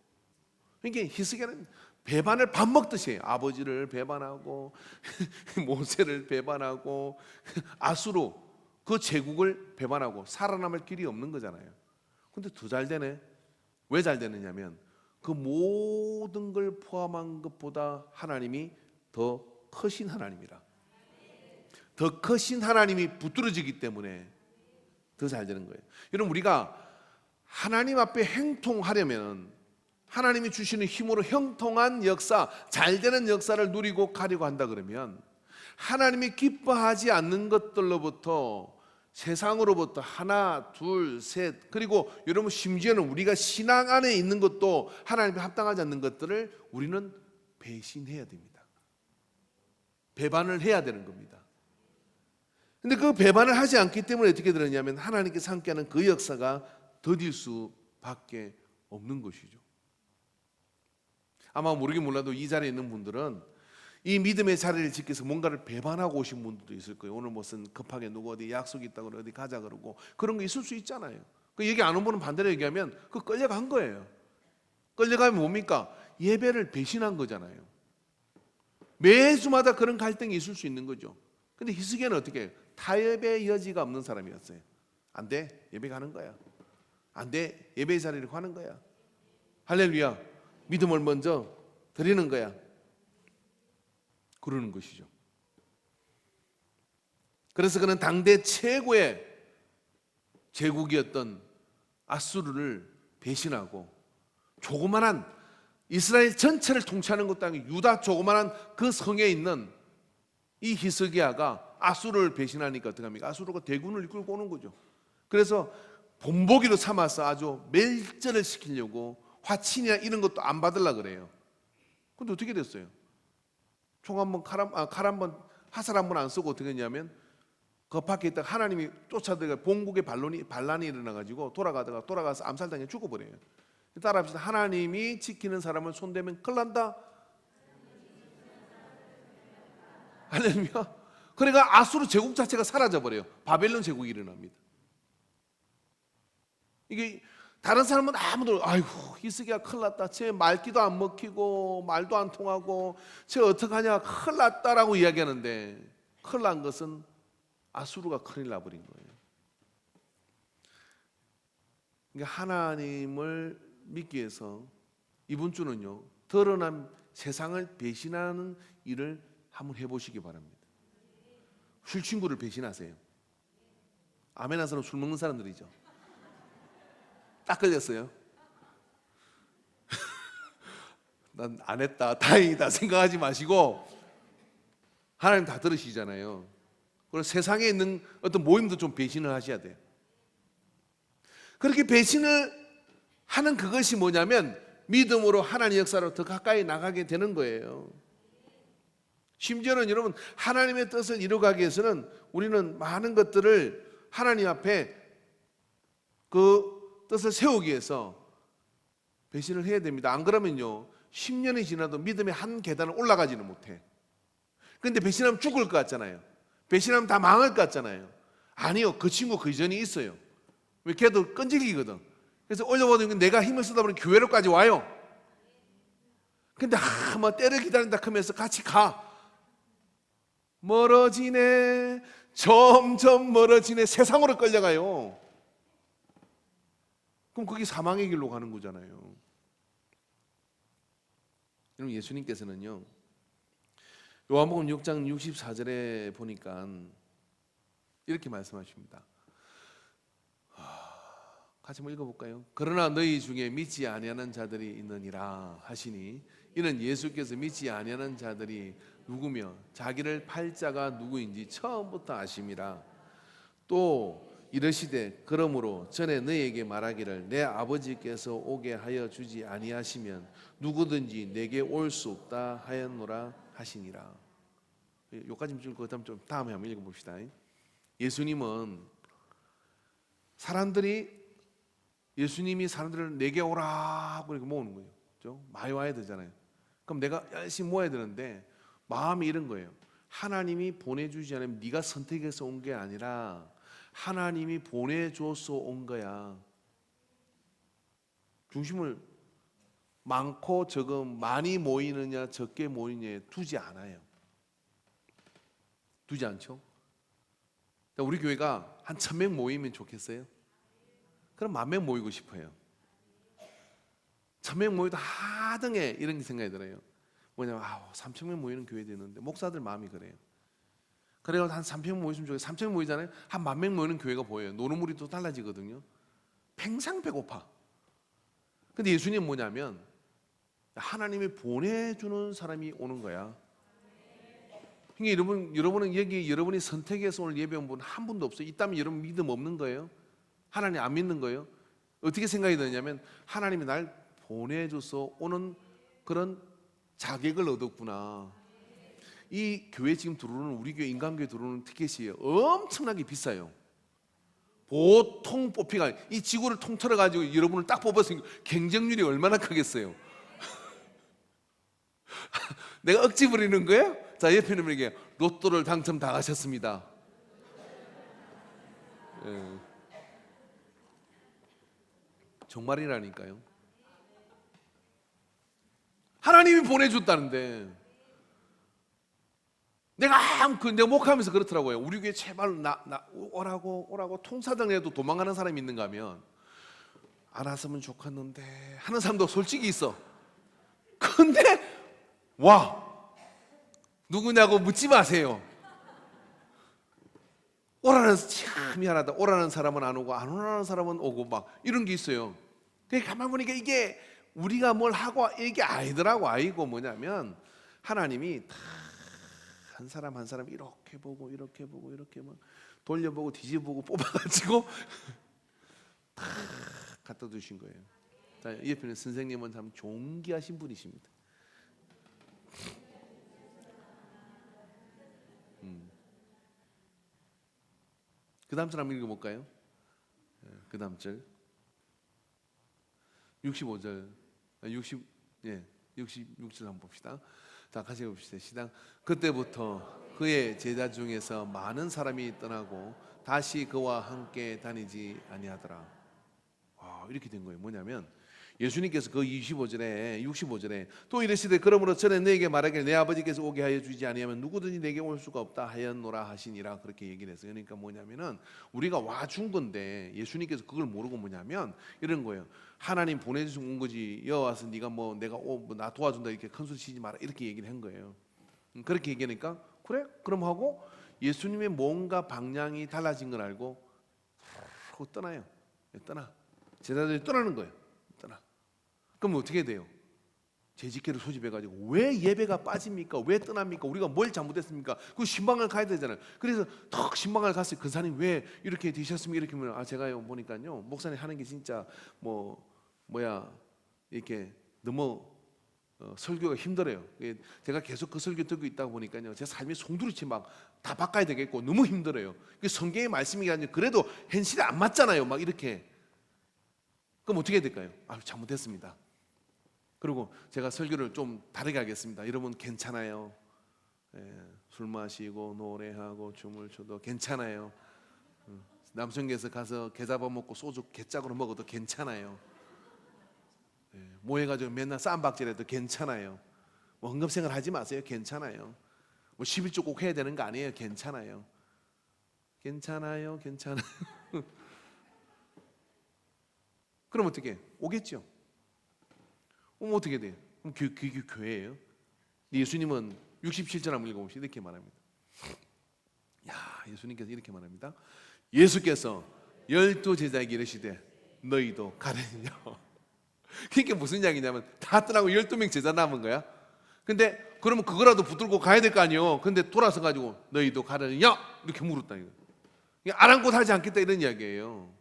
그러니까 히스기야는 배반을 밥 먹듯이 해요. 아버지를 배반하고 모세를 배반하고 아수르 그 제국을 배반하고 살아남을 길이 없는 거잖아요. 근데 더 잘 되네. 왜 잘 되느냐면 그 모든 걸 포함한 것보다 하나님이 더 크신 하나님이라. 더 크신 하나님이 붙들어지기 때문에 더 잘 되는 거예요. 여러분, 우리가 하나님 앞에 행통하려면 하나님이 주시는 힘으로 형통한 역사, 잘 되는 역사를 누리고 가려고 한다 그러면 하나님이 기뻐하지 않는 것들로부터, 세상으로부터 하나, 둘, 셋, 그리고 여러분 심지어는 우리가 신앙 안에 있는 것도 하나님께 합당하지 않는 것들을 우리는 배신해야 됩니다. 배반을 해야 되는 겁니다. 근데 그 배반을 하지 않기 때문에 어떻게 되느냐면 하나님께서 함께하는 그 역사가 더딜 수밖에 없는 것이죠. 아마 모르긴 몰라도 이 자리에 있는 분들은 이 믿음의 자리를 지켜서 뭔가를 배반하고 오신 분들도 있을 거예요. 오늘 무슨 급하게 누구 어디 약속이 있다고 어디 가자 그러고 그런 거 있을 수 있잖아요. 그 얘기 안 온 분은 반대로 얘기하면 그 끌려간 거예요. 끌려가면 뭡니까? 예배를 배신한 거잖아요. 매주마다 그런 갈등이 있을 수 있는 거죠. 근데 히스기야는 어떻게 해요? 타협의 여지가 없는 사람이었어요. 안 돼, 예배 가는 거야. 안 돼, 예배의 자리를 가는 거야. 할렐루야. 믿음을 먼저 드리는 거야. 그러는 것이죠. 그래서 그는 당대 최고의 제국이었던 아수르를 배신하고 조그만한 이스라엘 전체를 통치하는 것도 아니고 유다 조그만한 그 성에 있는 이 히스기야가 아수르를 배신하니까 어떻게 합니까? 아수르가 대군을 이끌고 오는 거죠. 그래서 본보기로 삼아서 아주 멸절을 시키려고 화친이나 이런 것도 안 받으려고 그래요. 근데 어떻게 됐어요? 총 한 번, 칼 한 번, 화살 한 번 안 쓰고 어떻게 했냐면 그 밖에 있다가 하나님이 쫓아들어가 본국에 반란이 일어나가지고 돌아가서 암살당해 죽어버려요. 따라합시다. 하나님이 지키는 사람을 손대면 큰일 난다. 할렐루야. 그러니까 아수르 제국 자체가 사라져버려요. 바벨론 제국이 일어납니다. 이게 다른 사람은 아무도 아이고 히스기야 큰일 났다. 쟤 말귀도 안 먹히고 말도 안 통하고 쟤 어떡하냐 큰일 났다라고 이야기하는데 큰일 난 것은 아수르가 큰일 나버린 거예요. 그러니까 하나님을 믿기 위해서 이번 주는요 드러난 세상을 배신하는 일을 한번 해보시기 바랍니다. 술 친구를 배신하세요. 아멘 한 사람 술 먹는 사람들이죠. 딱 걸렸어요. 난 안 했다 다행이다 생각하지 마시고 하나님 다 들으시잖아요. 그리고 세상에 있는 어떤 모임도 좀 배신을 하셔야 돼요. 그렇게 배신을 하는 그것이 뭐냐면 믿음으로 하나님 역사로 더 가까이 나가게 되는 거예요. 심지어는 여러분 하나님의 뜻을 이루어가기 위해서는 우리는 많은 것들을 하나님 앞에 그 뜻을 세우기 위해서 배신을 해야 됩니다. 안 그러면요 10년이 지나도 믿음의 한 계단을 올라가지는 못해. 그런데 배신하면 죽을 것 같잖아요. 배신하면 다 망할 것 같잖아요. 아니요, 그 친구 그 이전이 있어요. 왜 걔도 끈질기거든. 그래서 올려보니까 내가 힘을 쓰다 보니 교회로까지 와요. 근데 뭐 때를 기다린다 하면서 같이 가. 멀어지네, 점점 멀어지네, 세상으로 끌려가요. 그럼 그게 사망의 길로 가는 거잖아요. 여러분 예수님께서는요 요한복음 6장 64절에 보니까 이렇게 말씀하십니다. 같이 한번 읽어볼까요? 그러나 너희 중에 믿지 아니하는 자들이 있느니라 하시니 이는 예수께서 믿지 아니하는 자들이 누구며 자기를 팔 자가 누구인지 처음부터 아심이라. 또 이르시되 그러므로 전에 너희에게 말하기를 내 아버지께서 오게 하여 주지 아니하시면 누구든지 내게 올 수 없다 하였노라 하시니라. 여기까지 좀 다음에 한번 읽어봅시다. 예수님은 예수님이 사람들을 내게 오라고 이렇게 모으는 거예요. 그렇죠? 많이 와야 되잖아요. 그럼 내가 열심히 모아야 되는데 마음이 이런 거예요. 하나님이 보내주지 않으면 네가 선택해서 온 게 아니라 하나님이 보내줘서 온 거야. 중심을 많고 적음, 많이 모이느냐 적게 모이느냐에 두지 않아요. 두지 않죠? 우리 교회가 한 1,000명 모이면 좋겠어요? 그럼 10,000명 모이고 싶어요. 1,000명 모여도 하등해 이런 생각이 들어요. 뭐냐면 3,000명 모이는 교회도 있는데 목사들 마음이 그래요. 그래서 한 3,000명 모이시면 좋겠어요. 3,000명 모이잖아요. 한 10,000명 모이는 교회가 보여요. 노는 물이 또 달라지거든요. 평생 배고파. 근데 예수님은 뭐냐면 하나님이 보내주는 사람이 오는 거야. 그러니까 여러분은 여기 여러분이 선택해서 오늘 예배 온 분 한 분도 없어요. 있다면 여러분 믿음 없는 거예요? 하나님 안 믿는 거예요? 어떻게 생각이 드냐면 하나님이 날 보내줘서 오는 그런 자격을 얻었구나. 이 교회 지금 들어오는 우리 교회 인간교회 들어오는 티켓이 엄청나게 비싸요. 보통 뽑히가 이 지구를 통틀어 가지고 여러분을 딱 뽑았으니까 경쟁률이 얼마나 크겠어요. 내가 억지 부리는 거예요? 자, 옆에 있는 분에게 로또를 당첨 다 하셨습니다. 예. 정말이라니까요. 하나님이 보내줬다는데 내가 목하면서 그렇더라고요. 우리 교회 제발 나 오라고 통사당 해도 도망가는 사람이 있는가 하면 안 왔으면 좋겠는데 하는 사람도 솔직히 있어. 근데 와 누구냐고 묻지 마세요. 오라는 참 미안하다. 오라는 사람은 안 오고 안 오라는 사람은 오고 막 이런 게 있어요. 가만 보니까 이게 우리가 뭘 하고 이게 아니더라고. 아이고 뭐냐면 하나님이 다 한 사람 한 사람 이렇게 보고 막 돌려보고 뒤집어보고 뽑아가지고 다 갖다 두신 거예요. 자, 이 옆에는 선생님은 참 존귀하신 분이십니다. 그 다음 절 한번 읽어볼까요? 그 다음 절 65절 66절 한번 봅시다. 자, 같이 봅시다. 시작. 그때부터 그의 제자 중에서 많은 사람이 떠나고 다시 그와 함께 다니지 아니하더라. 이렇게 된 거예요. 뭐냐면 예수님께서 그 65절에 또 이르시되 그러므로 전에 너에게 말하기를 내 아버지께서 오게 하여 주지 아니하면 누구든지 내게 올 수가 없다 하였노라 하시니라. 그렇게 얘기를 했어요. 그러니까 뭐냐면은 우리가 와준 건데 예수님께서 그걸 모르고 뭐냐면 이런 거예요. 하나님 보내주신 온 거지. 여와서 네가 내가 나 도와준다 이렇게 큰 소리 치지 마라 이렇게 얘기를 한 거예요. 그렇게 얘기하니까 그래? 그럼 하고 예수님의 뭔가 방향이 달라진 걸 알고 떠나요. 떠나. 제자들이 떠나는 거예요. 떠나. 그럼 어떻게 돼요? 재직회를 소집해가지고 왜 예배가 빠집니까? 왜 떠납니까? 우리가 뭘 잘못했습니까? 그 신방을 가야 되잖아요. 그래서 턱 신방을 갔어요. 그 사람이 왜 이렇게 되셨습니까? 이렇게 하면 제가요 보니까요 목사님 하는 게 진짜 이렇게 너무 설교가 힘들어요. 제가 계속 그 설교 듣고 있다 보니까요 제 삶이 송두리째 막 다 바꿔야 되겠고 너무 힘들어요. 성경의 말씀이 아니라 그래도 현실에 안 맞잖아요. 막 이렇게. 그럼 어떻게 해야 될까요? 잘못했습니다. 그리고 제가 설교를 좀 다르게 하겠습니다. 여러분 괜찮아요. 술 마시고 노래하고 춤을 춰도 괜찮아요. 남성교에서 가서 게 잡아먹고 소주 개짝으로 먹어도 괜찮아요. 모여가지고 맨날 쌈박질해도 괜찮아요. 헌금생활 하지 마세요. 괜찮아요. 11조 꼭 해야 되는 거 아니에요. 괜찮아요. 괜찮아요. 그럼 어떻게 해? 오겠죠. 어떻게 돼요? 그럼 그게 교회예요. 예수님은 67절 한번 읽어봅시다. 이렇게 말합니다. 예수님께서 이렇게 말합니다. 예수께서 12제자에게 이르시되 너희도 가느냐. 그게 무슨 이야기냐면 다 떠나고 12명 제자 남은 거야. 근데 그러면 그거라도 붙들고 가야 될 거 아니에요. 근데 돌아서 가지고 너희도 가느냐 이렇게 물었다. 아랑곳하지 않겠다 이런 이야기예요.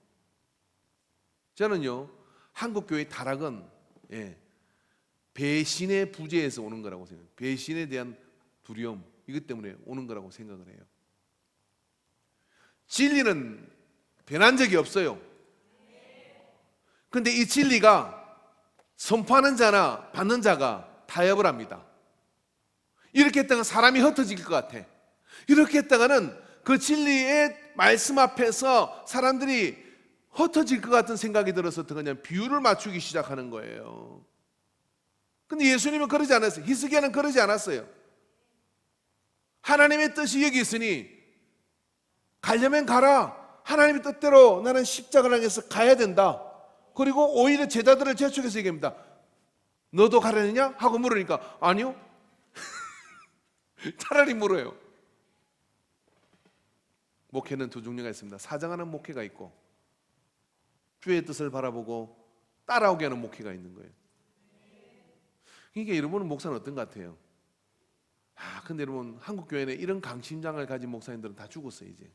저는요 한국 교회의 타락은 배신의 부재에서 오는 거라고 생각해요. 배신에 대한 두려움 이것 때문에 오는 거라고 생각을 해요. 진리는 변한 적이 없어요. 근데 이 진리가 선포하는 자나 받는 자가 타협을 합니다. 이렇게 했다가 사람이 흩어질 것 같아. 이렇게 했다가는 그 진리의 말씀 앞에서 사람들이 흩어질 것 같은 생각이 들어서 그냥 비율을 맞추기 시작하는 거예요. 근데 예수님은 그러지 않았어요. 히스기야는 그러지 않았어요. 하나님의 뜻이 여기 있으니 가려면 가라. 하나님의 뜻대로 나는 십자가를 향해서 가야 된다. 그리고 오히려 제자들을 재촉해서 얘기합니다. 너도 가려느냐? 하고 물으니까 아니요. 차라리 물어요. 목회는 두 종류가 있습니다. 사정하는 목회가 있고 주의 뜻을 바라보고 따라오게 하는 목회가 있는 거예요. 그러니까 여러분은 목사는 어떤 것 같아요? 근데 여러분 한국 교회는 이런 강심장을 가진 목사님들은 다 죽었어요 이제.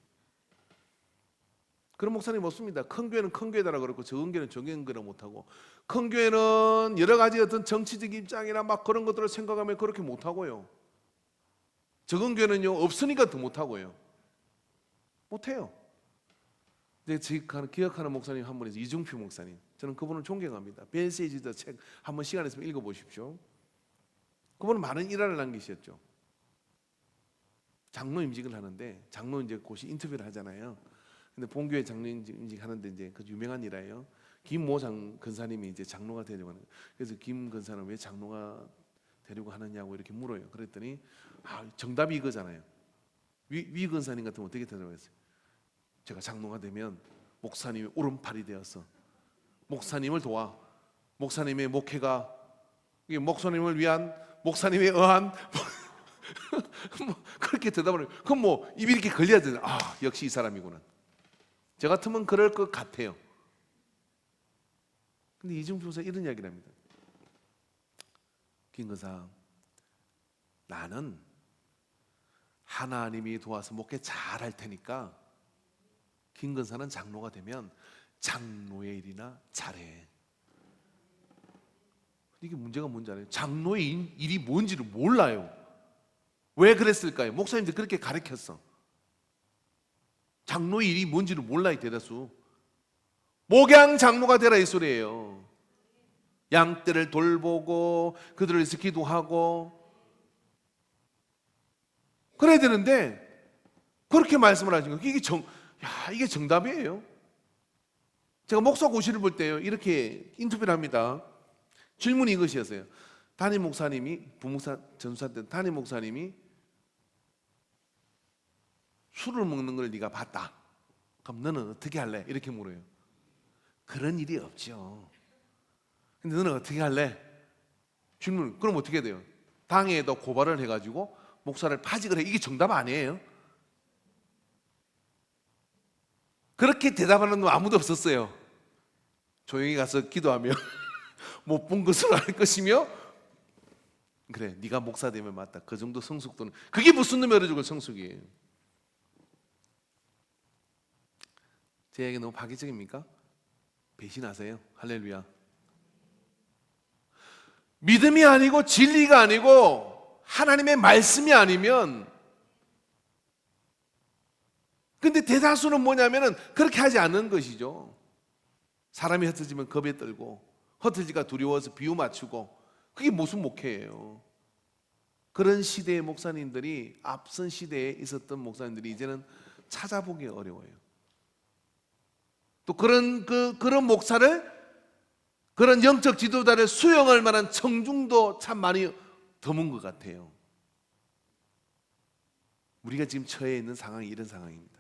그런 목사님 없습니다. 큰 교회는 큰 교회다라고 그러고 적은 교회는 적은 교회라 못하고, 큰 교회는 여러 가지 어떤 정치적 입장이나 막 그런 것들을 생각하면 그렇게 못하고요. 적은 교회는요 없으니까 더 못하고요. 못해요. 제가 기억하는 목사님 한 분이 이중표 목사님. 저는 그분을 존경합니다. 벨세이지더 책 한번 시간 있으면 읽어보십시오. 그분은 많은 일화를 남기셨죠. 장로 임직을 하는데 장로 이제 곧이 인터뷰를 하잖아요. 근데 본교회 장로 임직 하는데 이제 그 유명한 일화예요. 김모 근사님이 이제 장로가 되려고 하는. 그래서 김 근사는 왜 장로가 되려고 하느냐고 이렇게 물어요. 그랬더니 정답이 이거잖아요. 위 근사님 같으면 어떻게 되려고 했어요? 제가 장로가 되면 목사님의 오른팔이 되어서 목사님을 도와 목사님의 목회가 목사님을 위한 목사님에 의한 그렇게 대답을 해요. 그럼 뭐 입이 이렇게 걸려야 되나? 역시 이 사람이구나. 저 같으면 그럴 것 같아요. 근데 이중표사 이런 이야기를 합니다. 김근사, 나는 하나님이 도와서 목회 잘할 테니까 김근사는 장로가 되면 장로의 일이나 잘해. 이게 문제가 뭔지 알아요? 장로의 일이 뭔지를 몰라요. 왜 그랬을까요? 목사님들 그렇게 가르쳤어. 장로의 일이 뭔지를 몰라요. 대다수 목양 장로가 되라 이 소리예요. 양떼를 돌보고 그들을 위해서 기도하고 그래야 되는데 그렇게 말씀을 하신 거예요. 이게 정답이에요. 제가 목사 고시를 볼 때요 이렇게 인터뷰를 합니다. 질문이 이것이었어요. 담임 목사님이 부목사 전수사 때 담임 목사님이 술을 먹는 걸 네가 봤다. 그럼 너는 어떻게 할래? 이렇게 물어요. 그런 일이 없죠. 근데 너는 어떻게 할래? 질문. 그럼 어떻게 돼요? 당에도 고발을 해가지고 목사를 파직을 해. 이게 정답 아니에요? 그렇게 대답하는 놈 아무도 없었어요. 조용히 가서 기도하며 못 본 것으로 할 것이며 그래 네가 목사 되면 맞다. 그 정도 성숙도는 그게 무슨 놈이 어려 죽을 성숙이에요. 제 얘기 너무 파괴적입니까? 배신하세요. 할렐루야. 믿음이 아니고 진리가 아니고 하나님의 말씀이 아니면 근데 대다수는 뭐냐면은 그렇게 하지 않는 것이죠. 사람이 흩어지면 겁에 떨고 흩어지가 두려워서 비유 맞추고 그게 무슨 목회예요. 그런 시대의 목사님들이 앞선 시대에 있었던 목사님들이 이제는 찾아보기 어려워요. 또 그런 목사를 그런 영적 지도자를 수용할 만한 청중도 참 많이 드문 것 같아요. 우리가 지금 처해 있는 상황이 이런 상황입니다.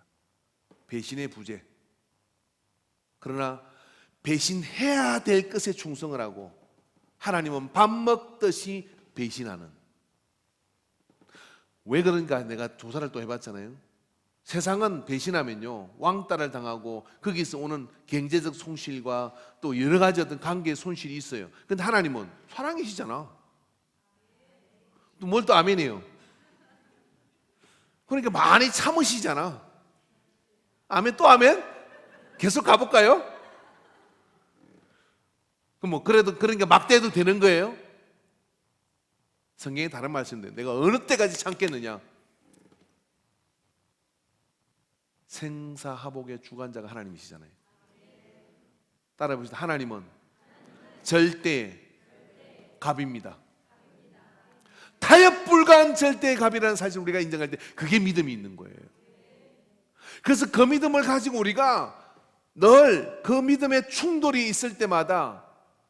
배신의 부재. 그러나 배신해야 될 것에 충성을 하고 하나님은 밥 먹듯이 배신하는. 왜 그런가 내가 조사를 또 해봤잖아요. 세상은 배신하면요 왕따를 당하고 거기서 오는 경제적 손실과 또 여러 가지 어떤 관계의 손실이 있어요. 근데 하나님은 사랑이시잖아. 또 뭘 또 아멘이에요. 그러니까 많이 참으시잖아. 아멘 또 아멘? 계속 가볼까요? 그럼 뭐 그래도 그러니까 막대도 되는 거예요? 성경에 다른 말씀인데 내가 어느 때까지 참겠느냐? 생사화복의 주관자가 하나님이시잖아요. 따라해 보시죠. 하나님은 절대 갑입니다. 타협 불가한 절대의 갑이라는 사실을 우리가 인정할 때 그게 믿음이 있는 거예요. 그래서 그 믿음을 가지고 우리가 늘 그 믿음의 충돌이 있을 때마다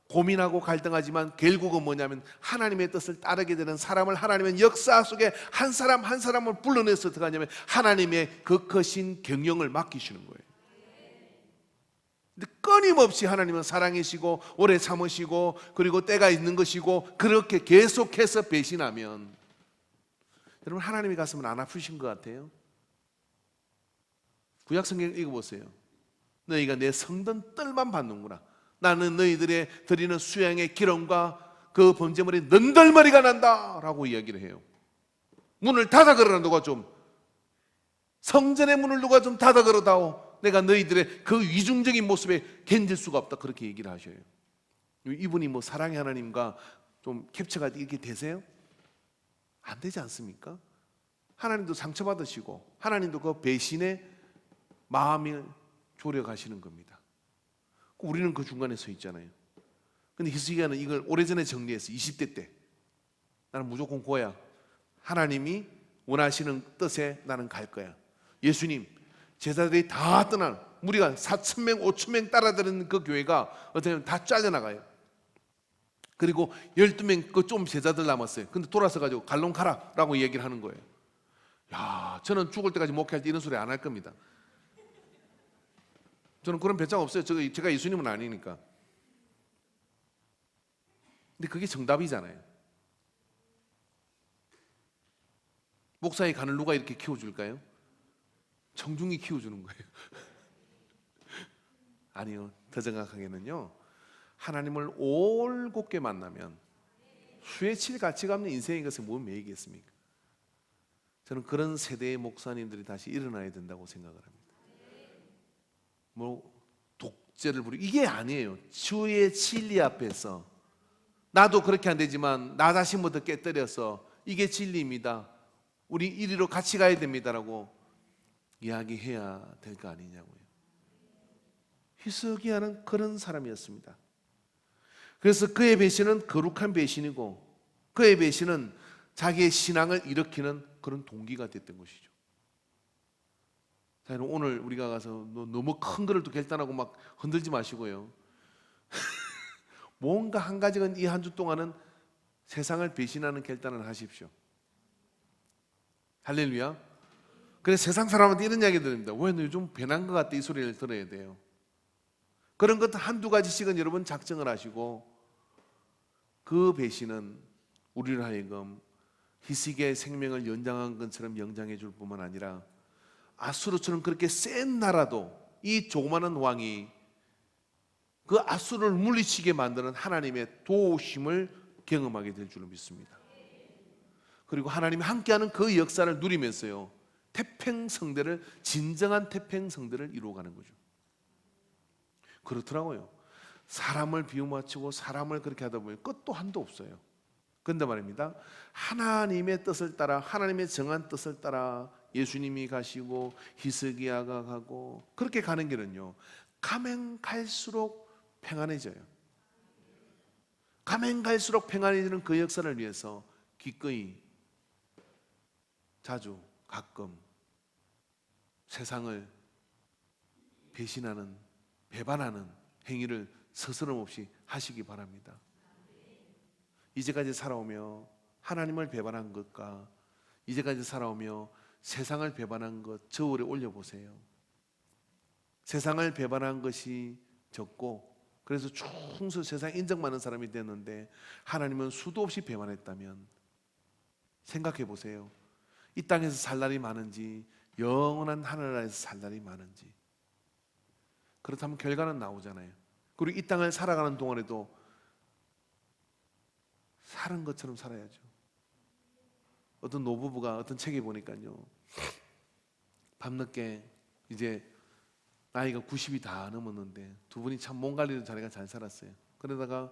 고민하고 갈등하지만 결국은 뭐냐면 하나님의 뜻을 따르게 되는 사람을 하나님의 역사 속에 한 사람 한 사람을 불러내서 어떻게 하냐면 하나님의 그 크신 경영을 맡기시는 거예요. 근데 끊임없이 하나님은 사랑이시고 오래 참으시고 그리고 때가 있는 것이고 그렇게 계속해서 배신하면 여러분 하나님이 가슴은 안 아프신 것 같아요? 구약 성경 읽어보세요. 너희가 내 성전 뜰만 받는구나. 나는 너희들의 드리는 수양의 기름과 그 번제물이 는덜머리가 난다 라고 이야기를 해요. 문을 닫아 걸어라. 누가 좀 성전의 문을 누가 좀 닫아 걸어다오. 내가 너희들의 그 위중적인 모습에 견딜 수가 없다. 그렇게 얘기를 하셔요. 이분이 뭐 사랑의 하나님과 좀 캡처가 이렇게 되세요? 안 되지 않습니까? 하나님도 상처받으시고 하나님도 그 배신의 마음을 조려가시는 겁니다. 우리는 그 중간에 서 있잖아요. 근데 히스기야는 이걸 오래전에 정리했어. 20대 때 나는 무조건 고야. 하나님이 원하시는 뜻에 나는 갈 거야. 예수님 제자들이 다 떠난 무리가 4,000명 5,000명 따라다니는 그 교회가 어떻게 보면 다 잘려나가요. 그리고 12명 그 좀 제자들 남았어요. 근데 돌아서 가지고 갈롱 가라 라고 얘기를 하는 거예요. 야, 저는 죽을 때까지 목회할 때 이런 소리 안 할 겁니다. 저는 그런 배짱 없어요. 제가 예수님은 아니니까. 근데 그게 정답이잖아요. 목사의 간을 누가 이렇게 키워줄까요? 청중이 키워주는 거예요. 아니요. 더 정확하게는요. 하나님을 올곧게 만나면 수에 칠 가치가 없는 인생의 것에 뭘 매이겠습니까? 저는 그런 세대의 목사님들이 다시 일어나야 된다고 생각을 합니다. 뭐 독재를 부리고 이게 아니에요. 주의 진리 앞에서 나도 그렇게 안 되지만 나 자신부터 깨뜨려서 이게 진리입니다. 우리 이리로 같이 가야 됩니다라고 이야기해야 될 거 아니냐고요. 히스기야는 그런 사람이었습니다. 그래서 그의 배신은 거룩한 배신이고 그의 배신은 자기의 신앙을 일으키는 그런 동기가 됐던 것이죠. 자, 오늘 우리가 가서 너무 큰 거를 또 결단하고 막 흔들지 마시고요. 뭔가 한 가지는 이 한 주 동안은 세상을 배신하는 결단을 하십시오. 할렐루야. 그래서 세상 사람한테 이런 이야기 드립니다. 왜 너 요즘 배난 것 같다 이 소리를 들어야 돼요. 그런 것도 한두 가지씩은 여러분 작정을 하시고 그 배신은 우리를 하여금 히스기야의 생명을 연장한 것처럼 연장해 줄 뿐만 아니라 아수르처럼 그렇게 센 나라도 이 조그마한 왕이 그 아수르를 물리치게 만드는 하나님의 도우심을 경험하게 될 줄로 믿습니다. 그리고 하나님이 함께하는 그 역사를 누리면서요 태평성대를 진정한 태평성대를 이루어가는 거죠. 그렇더라고요. 사람을 비유맞추고 사람을 그렇게 하다 보면 끝도 한도 없어요. 그런데 말입니다. 하나님의 뜻을 따라 하나님의 정한 뜻을 따라 예수님이 가시고 히스기야가 가고 그렇게 가는 길은요 가면 갈수록 평안해져요. 가면 갈수록 평안해지는 그 역사를 위해서 기꺼이 자주 가끔 세상을 배신하는 배반하는 행위를 스스럼 없이 하시기 바랍니다. 이제까지 살아오며 하나님을 배반한 것과 이제까지 살아오며 세상을 배반한 것 저울에 올려보세요. 세상을 배반한 것이 적고 그래서 충수 세상 인정받는 사람이 됐는데 하나님은 수도 없이 배반했다면 생각해 보세요. 이 땅에서 살 날이 많은지 영원한 하늘나라에서 살 날이 많은지. 그렇다면 결과는 나오잖아요. 그리고 이 땅을 살아가는 동안에도 사는 것처럼 살아야죠. 어떤 노부부가 어떤 책에 보니까요 밤늦게 이제 나이가 90이 다 넘었는데 두 분이 참 몸 관리를 자기가 잘 살았어요. 그러다가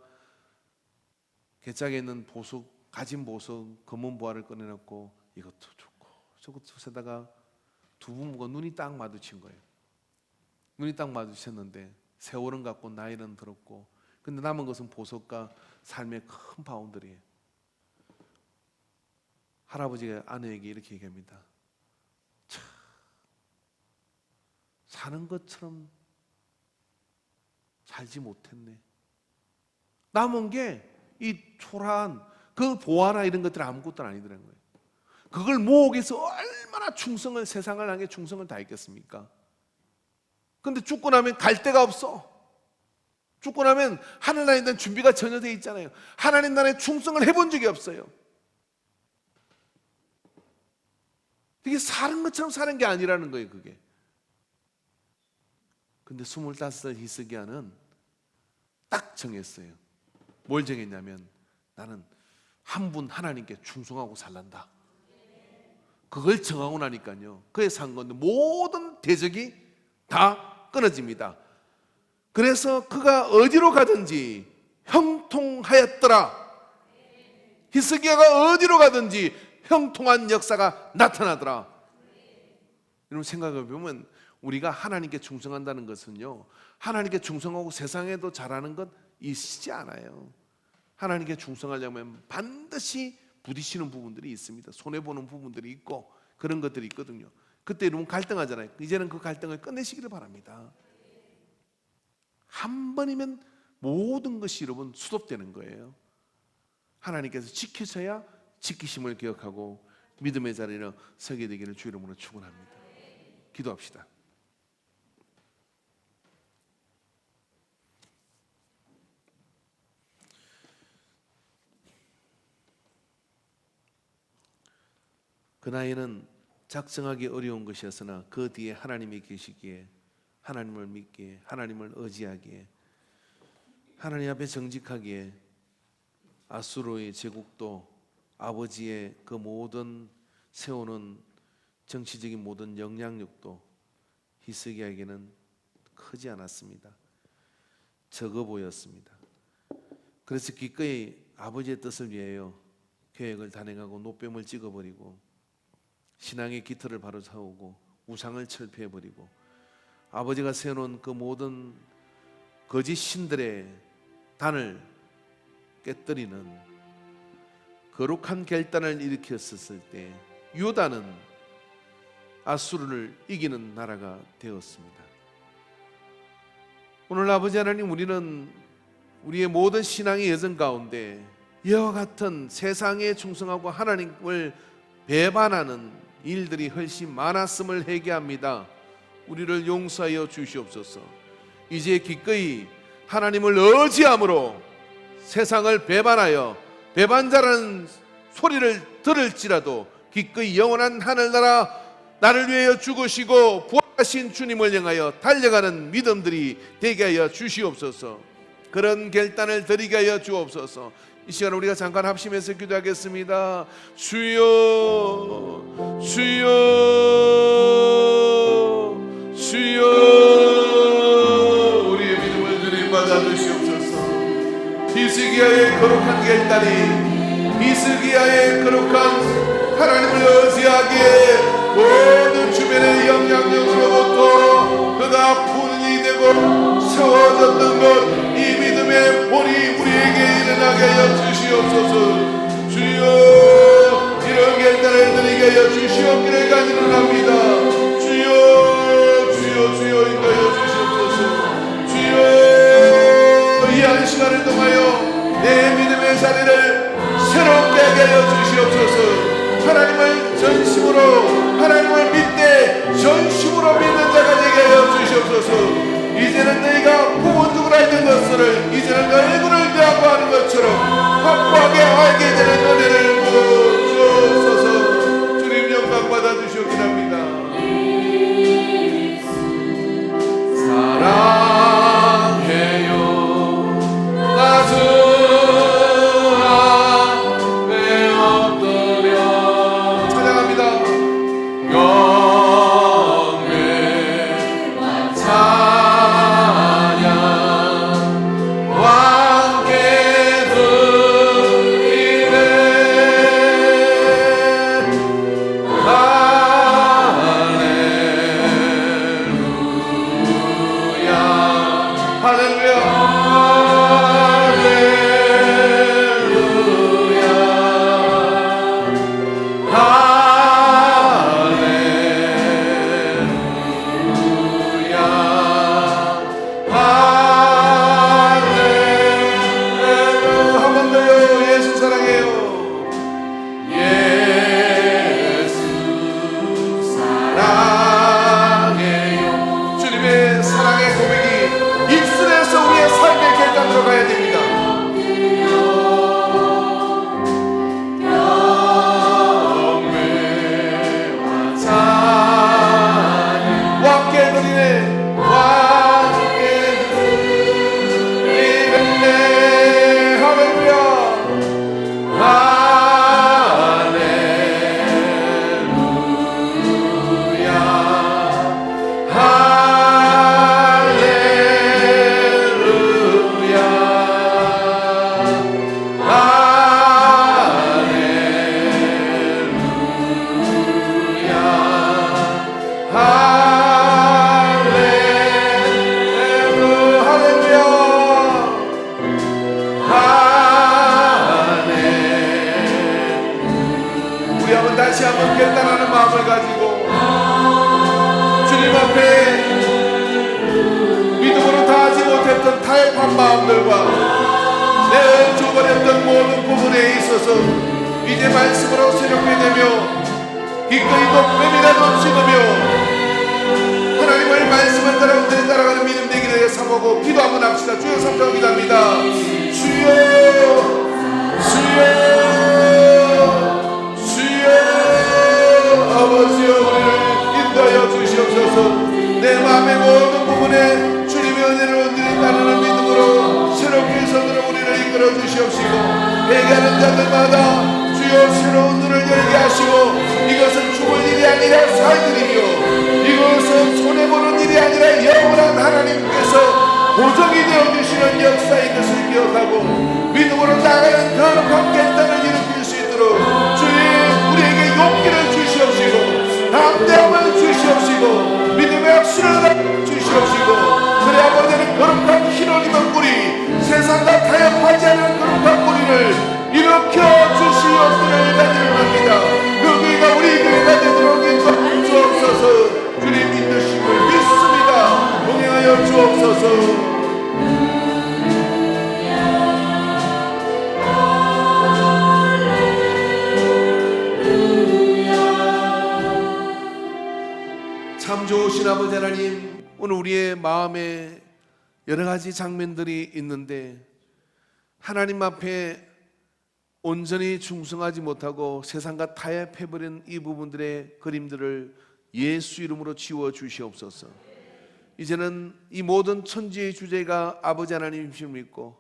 개짝에 있는 보석, 가진 보석, 검은 보화를 꺼내놓고 이것도 좋고 저것도 세다가 두 부모가 눈이 딱 마주친 거예요. 눈이 딱 마주쳤는데 세월은 갔고 나이는 들었고, 근데 남은 것은 보석과 삶의 큰 바운더리예요. 할아버지가 아내에게 이렇게 얘기합니다. 참, 사는 것처럼 살지 못했네. 남은 게 이 초라한 그 보화나 이런 것들 아무것도 아니더라는 거예요. 그걸 모으기 위해서 얼마나 충성을, 세상을 향해 충성을 다했겠습니까? 근데 죽고 나면 갈 데가 없어. 죽고 나면 하늘나라에 대한 준비가 전혀 되어 있잖아요. 하나님 나라에 충성을 해본 적이 없어요. 이게 사는 것처럼 사는 게 아니라는 거예요, 그게. 근데 25살 히스기야는 딱 정했어요. 뭘 정했냐면, 나는 한 분 하나님께 충성하고 살란다. 그걸 정하고 나니까요, 그의 산 건데 모든 대적이 다 끊어집니다. 그래서 그가 어디로 가든지 형통하였더라. 히스기야가 어디로 가든지 형통한 역사가 나타나더라. 여러분 생각해 보면 우리가 하나님께 충성한다는 것은요, 하나님께 충성하고 세상에도 잘하는 것 있지 않아요. 하나님께 충성하려면 반드시 부딪히는 부분들이 있습니다. 손해보는 부분들이 있고 그런 것들이 있거든요. 그때 여러분 갈등하잖아요. 이제는 그 갈등을 끝내시기를 바랍니다. 한 번이면 모든 것이 여러분 수습되는 거예요. 하나님께서 지키셔야 지키심을 기억하고 믿음의 자리에 서게 되기를 주 이름으로 축원합니다. 기도합시다. 그 나이는 작정하기 어려운 것이었으나 그 뒤에 하나님이 계시기에, 하나님을 믿기에, 하나님을 의지하기에, 하나님 앞에 정직하기에 아수르의 제국도 아버지의 그 모든 세우는 정치적인 모든 영향력도 히스기야에게는 크지 않았습니다. 적어 보였습니다. 그래서 기꺼이 아버지의 뜻을 위하여 계획을 단행하고 노뱀을 찍어버리고 신앙의 깃털을 바로 세우고 우상을 철폐해버리고 아버지가 세워놓은 그 모든 거짓 신들의 단을 깨뜨리는 거룩한 결단을 일으켰었을 때 유다는 아수르를 이기는 나라가 되었습니다. 오늘 아버지 하나님, 우리는 우리의 모든 신앙의 여정 가운데 이와 같은 세상에 충성하고 하나님을 배반하는 일들이 훨씬 많았음을 회개합니다. 우리를 용서하여 주시옵소서. 이제 기꺼이 하나님을 의지함으로 세상을 배반하여 배반자라는 소리를 들을지라도 기꺼이 영원한 하늘나라 나를 위하여 죽으시고 부활하신 주님을 향하여 달려가는 믿음들이 되게 하여 주시옵소서. 그런 결단을 드리게 하여 주옵소서. 이 시간 우리가 잠깐 합심해서 기도하겠습니다. 주여, 주여, 주여, 우리의 믿음을 주님 받아주시옵소서. 히스기야의 거룩한 결단이, 히스기야의 거룩한 하나님을 의지하기에 모든 주변의 영향력으로부터 그가 분이 되고 세워졌던 것, 이 믿음의 본이 우리에게 일어나게 하여 주시옵소서. 주여, 이런 결단을 드리게 하여 주시옵기를 간절합니다. 주여, 주여, 주여 인도하여 주시옵소서. 주여, 이 한 시간을 통하여 내 믿음의 자리를 새롭게 하게 하여 주시옵소서. 하나님을 전심으로, 하나님을 믿되 전심으로 믿는 자가 되게 하여 주시옵소서. 이제는 너희가 부모tuk을 알던 것을 이제는 얼굴을 대하고 하는 것처럼 확고하게 알게 되는 은혜를 부어주옵소서. 주님 영광 받아주시옵기 합니다. 사랑해요 나주 와 먹겠다라는 마음을 가지고 주님 앞에 믿음으로 다하지 못했던 타협한 마음들과 내 저버렸던 모든 부분에 있어서 이제 말씀으로 새롭게 되며 기꺼이 높임이라도 찍으며 하나님의 말씀을 따라가는 믿음 되기를 삼하고 기도 한번 합시다. 주여 삼자고 기도합니다. 주여 주여 주여 아버지여 우리를 인도하여 주시옵소서. 내 마음의 모든 부분에 주님의 은혜를 온전히 따르는 믿음으로 새롭게 선으로 우리를 이끌어 주시옵시고 회개하는 자들마다 주여 새로운 눈을 열게 하시고 이것은 죽을 일이 아니라 살 일이며 이것은 손해보는 일이 아니라 영원한 하나님께서 보정이 되어주시는 역사인 것을 기억하고 믿음으로 나아가는 거룩한 결단을 일으킬 수 있도록 주님 우리에게 용기를 주시옵시고 담대함을 주시옵시고 믿음의 확신을 주시옵시고 그래 아버지는 거룩한 흰옷 입은 뿌리 세상과 타협하지 않은 거룩한 뿌리를 일으켜 주시옵기를 간절합니다. 그 교회가 우리 교회가 되도록 인도하여 주옵소서. 주님 인도심을 믿습니다. 동행하여 주옵소서. 참 좋으신 아버지 하나님, 오늘 우리의 마음에 여러 가지 장면들이 있는데 하나님 앞에 온전히 충성하지 못하고 세상과 타협해버린 이 부분들의 그림들을 예수 이름으로 지워 주시옵소서. 이제는 이 모든 천지의 주제가 아버지 하나님이심을 믿고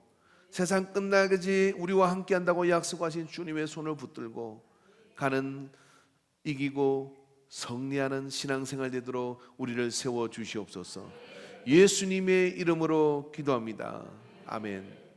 세상 끝나기까지 우리와 함께한다고 약속하신 주님의 손을 붙들고 가는 이기고 승리하는 신앙생활 되도록 우리를 세워 주시옵소서. 예수님의 이름으로 기도합니다. 아멘.